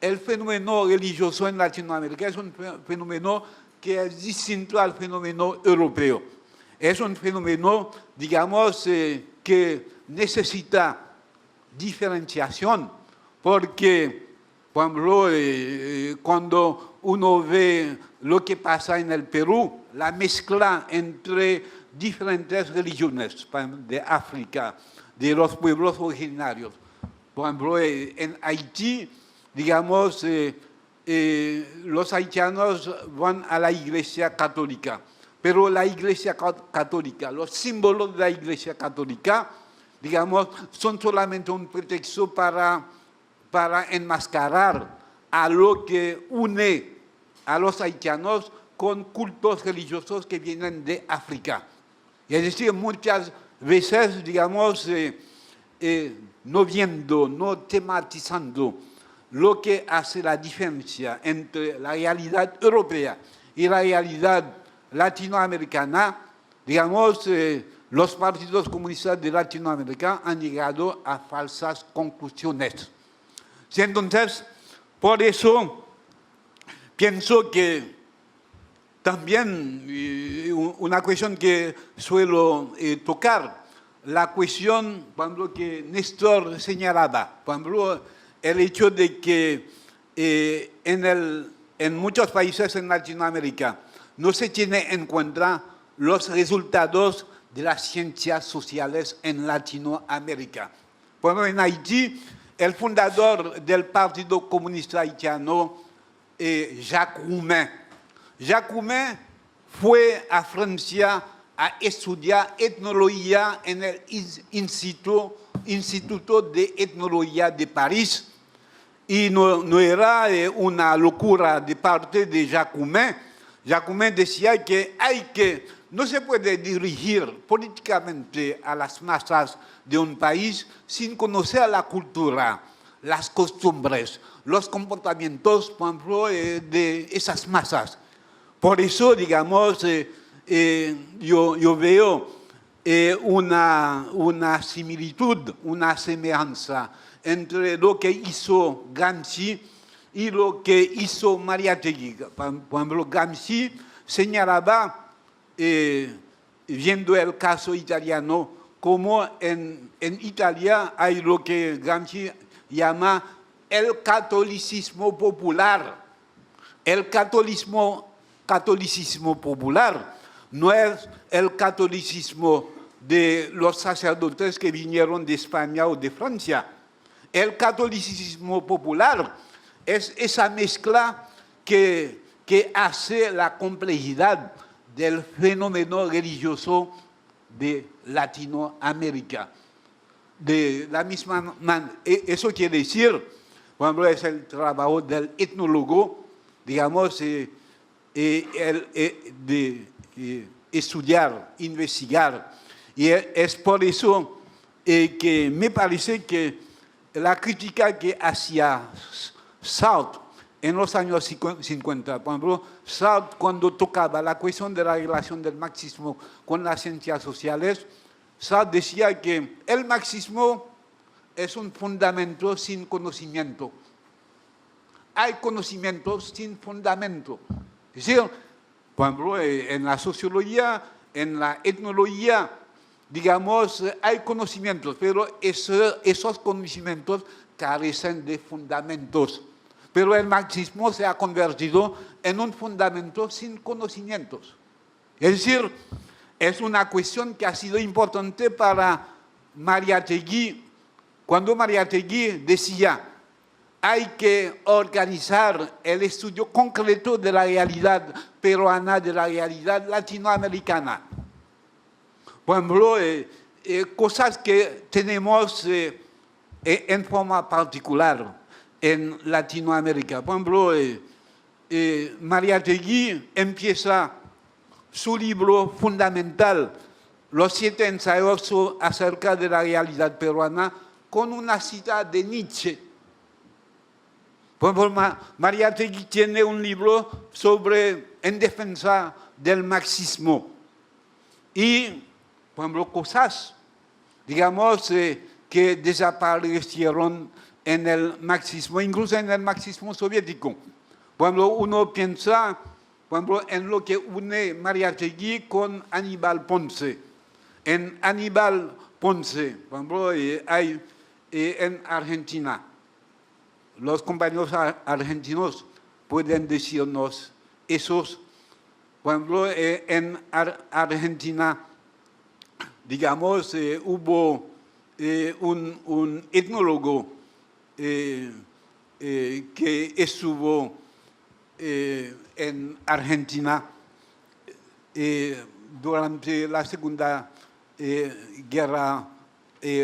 el fenómeno religioso en Latinoamérica es un fenómeno que es distinto al fenómeno europeo. Es un fenómeno, digamos, que necesita diferenciación, porque, por ejemplo, cuando uno ve lo que pasa en el Perú, la mezcla entre diferentes religiones de África, de los pueblos originarios. Por ejemplo, en Haití, digamos, los haitianos van a la Iglesia Católica, pero la Iglesia Católica, los símbolos de la Iglesia Católica, digamos, son solamente un pretexto para enmascarar a lo que une a los haitianos con cultos religiosos que vienen de África. Es decir, muchas veces, digamos, no viendo, no tematizando lo que hace la diferencia entre la realidad europea y la realidad latinoamericana, digamos, los partidos comunistas de Latinoamérica han llegado a falsas conclusiones. Entonces, por eso pienso que también una cuestión que suelo tocar, la cuestión, por ejemplo, que Néstor señalaba, por ejemplo, el hecho de que en muchos países en Latinoamérica no se tiene en cuenta los resultados de las ciencias sociales en Latinoamérica. Bueno, en Haití, el fundador del Partido Comunista Haitiano, Jacques Roumain, fue a Francia a estudiar etnología en el Instituto de Etnología de París. Y no era una locura de parte de Jacques Roumain. Jacques Roumain decía que no se puede dirigir políticamente a las masas de un país sin conocer la cultura, las costumbres, los comportamientos, por ejemplo, de esas masas. Por eso, digamos, yo veo una similitud, una semejanza entre lo que hizo Gramsci y lo que hizo Mariátegui. Por ejemplo, Gramsci señalaba, viendo el caso italiano, como en Italia hay lo que Gramsci llama el catolicismo popular. El catolicismo popular no es el catolicismo de los sacerdotes que vinieron de España o de Francia. El catolicismo popular es esa mezcla que hace la complejidad del fenómeno religioso de Latinoamérica. De la misma manera, eso quiere decir, por ejemplo, es el trabajo del etnólogo, digamos, de estudiar, investigar. Y es por eso que me parece que la crítica que hacía Sartre en los años 50, por ejemplo, Sartre cuando tocaba la cuestión de la relación del marxismo con las ciencias sociales, Sartre decía que el marxismo es un fundamento sin conocimiento. Hay conocimientos sin fundamento. Es decir, por ejemplo, en la sociología, en la etnología, digamos, hay conocimientos, pero esos conocimientos carecen de fundamentos. Pero el marxismo se ha convertido en un fundamento sin conocimientos. Es decir, es una cuestión que ha sido importante para Mariátegui, cuando Mariátegui decía hay que organizar el estudio concreto de la realidad peruana, de la realidad latinoamericana. Por ejemplo, cosas que tenemos en forma particular en Latinoamérica. Por ejemplo, Mariátegui empieza su libro fundamental, Los 7 ensayos acerca de la realidad peruana, con una cita de Nietzsche. Por ejemplo, Mariátegui tiene un libro en defensa del marxismo. Y, por ejemplo, cosas, digamos, que desaparecieron en el marxismo, incluso en el marxismo soviético. Por ejemplo, uno piensa, por ejemplo, en lo que une Mariátegui con Aníbal Ponce. En Aníbal Ponce, por ejemplo, hay en Argentina. Los compañeros argentinos pueden decirnos esos. Por ejemplo, en Argentina, digamos, hubo un etnólogo que estuvo en Argentina durante la Segunda Guerra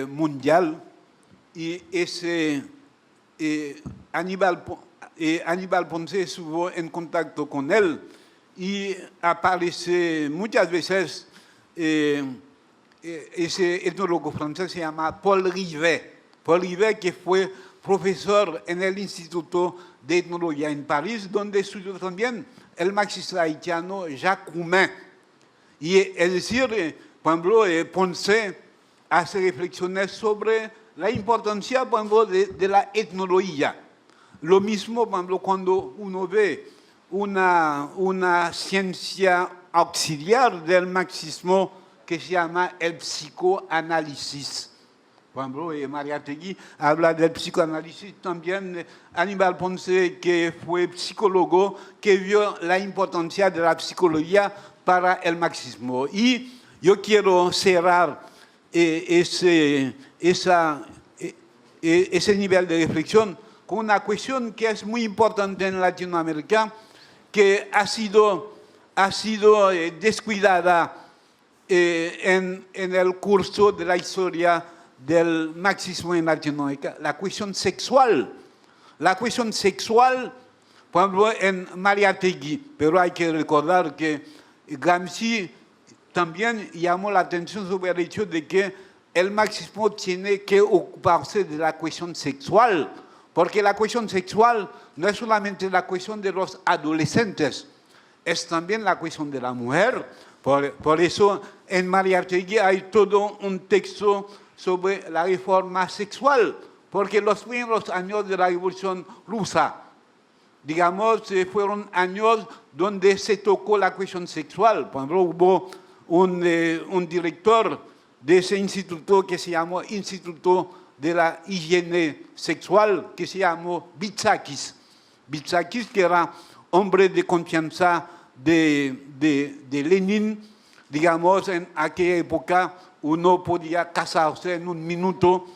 Mundial, y ese Aníbal Ponce estuvo en contacto con él y aparece muchas veces ese etnólogo francés se llama Paul Rivet. Paul Rivet, que fue profesor en el Instituto de Etnología en París, donde estudió también el marxista haitiano Jacques Roumain. Y es decir, por ejemplo, Ponce hace reflexiones sobre la importancia, por ejemplo, de la etnología. Lo mismo, por ejemplo, cuando uno ve una ciencia auxiliar del marxismo que se llama el psicoanálisis. Por ejemplo, Mariátegui habla del psicoanálisis, también Aníbal Ponce, que fue psicólogo, que vio la importancia de la psicología para el marxismo. Y yo quiero cerrar ese nivel de reflexión con una cuestión que es muy importante en Latinoamérica, que ha sido descuidada en el curso de la historia del marxismo en Latinoamérica, la cuestión sexual. La cuestión sexual, por ejemplo, en Mariátegui, pero hay que recordar que Gramsci también llamó la atención sobre el hecho de que el marxismo tiene que ocuparse de la cuestión sexual, porque la cuestión sexual no es solamente la cuestión de los adolescentes, es también la cuestión de la mujer. Por eso en Mariátegui hay todo un texto sobre la reforma sexual, porque los primeros años de la Revolución Rusa, digamos, fueron años donde se tocó la cuestión sexual. Por ejemplo, hubo un director de ese instituto que se llamó Instituto de la Higiene Sexual, que se llamó Bitsakis. Bitsakis, que era hombre de confianza de Lenin. Digamos, en aquella época uno podía casarse en un minuto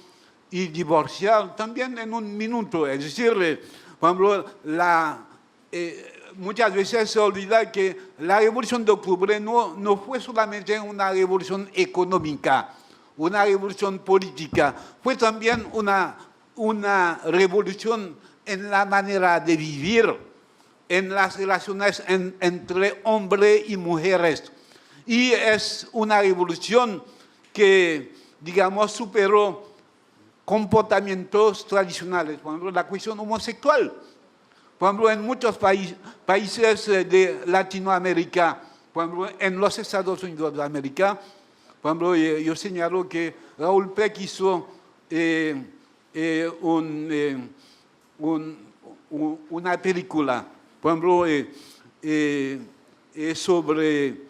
y divorciar también en un minuto. Es decir, por ejemplo, muchas veces se olvida que la Revolución de Octubre no fue solamente una revolución económica, una revolución política, fue también una revolución en la manera de vivir, en las relaciones entre hombres y mujeres. Y es una revolución que, digamos, superó comportamientos tradicionales, por ejemplo, la cuestión homosexual. Por ejemplo, en muchos países de Latinoamérica, por ejemplo, en los Estados Unidos de América, por ejemplo, yo señalo que Raúl Peck hizo una película, por ejemplo, sobre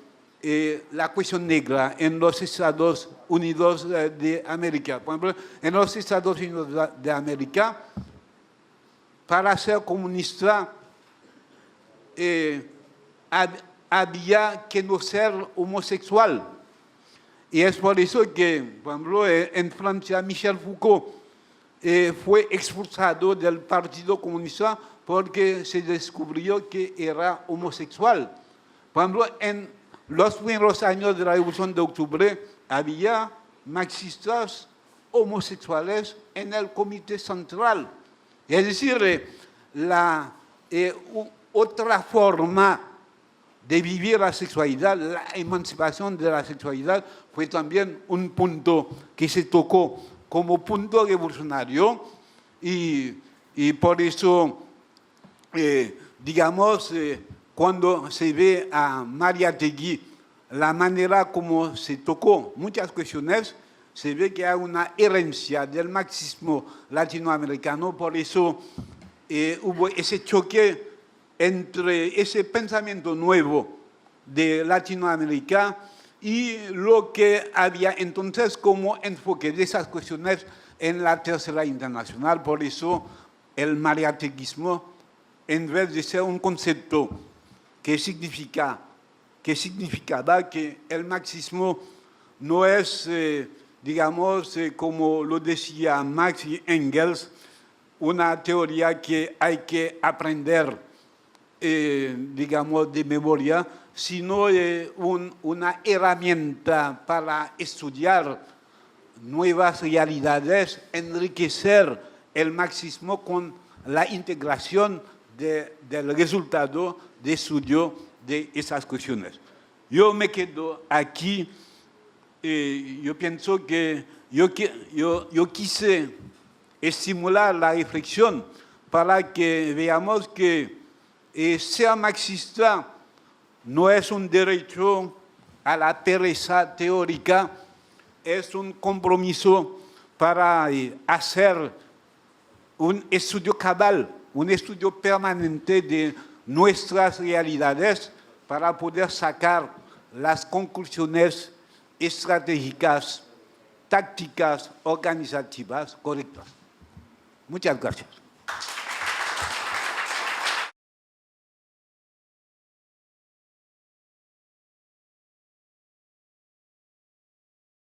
la cuestión negra en los Estados Unidos de América. Por ejemplo, en los Estados Unidos de América, para ser comunista había que no ser homosexual. Y es por eso que, por ejemplo, en Francia, Michel Foucault fue expulsado del Partido Comunista porque se descubrió que era homosexual. Por ejemplo, en los primeros años de la Revolución de Octubre había marxistas homosexuales en el Comité Central. Es decir, otra forma de vivir la sexualidad, la emancipación de la sexualidad, fue también un punto que se tocó como punto revolucionario y por eso, digamos, cuando se ve a Mariátegui, la manera como se tocó muchas cuestiones, se ve que hay una herencia del marxismo latinoamericano, por eso hubo ese choque entre ese pensamiento nuevo de Latinoamérica y lo que había entonces como enfoque de esas cuestiones en la Tercera Internacional. Por eso el mariáteguismo, en vez de ser un concepto que significaba que el marxismo no es, digamos, como lo decía Marx y Engels, una teoría que hay que aprender, digamos, de memoria, sino una herramienta para estudiar nuevas realidades, enriquecer el marxismo con la integración del resultado de estudio de esas cuestiones. Yo me quedo aquí, yo pienso que yo quise estimular la reflexión para que veamos que ser marxista no es un derecho a la pereza teórica, es un compromiso para hacer un estudio cabal, un estudio permanente de nuestras realidades para poder sacar las conclusiones estratégicas, tácticas, organizativas correctas. Muchas gracias.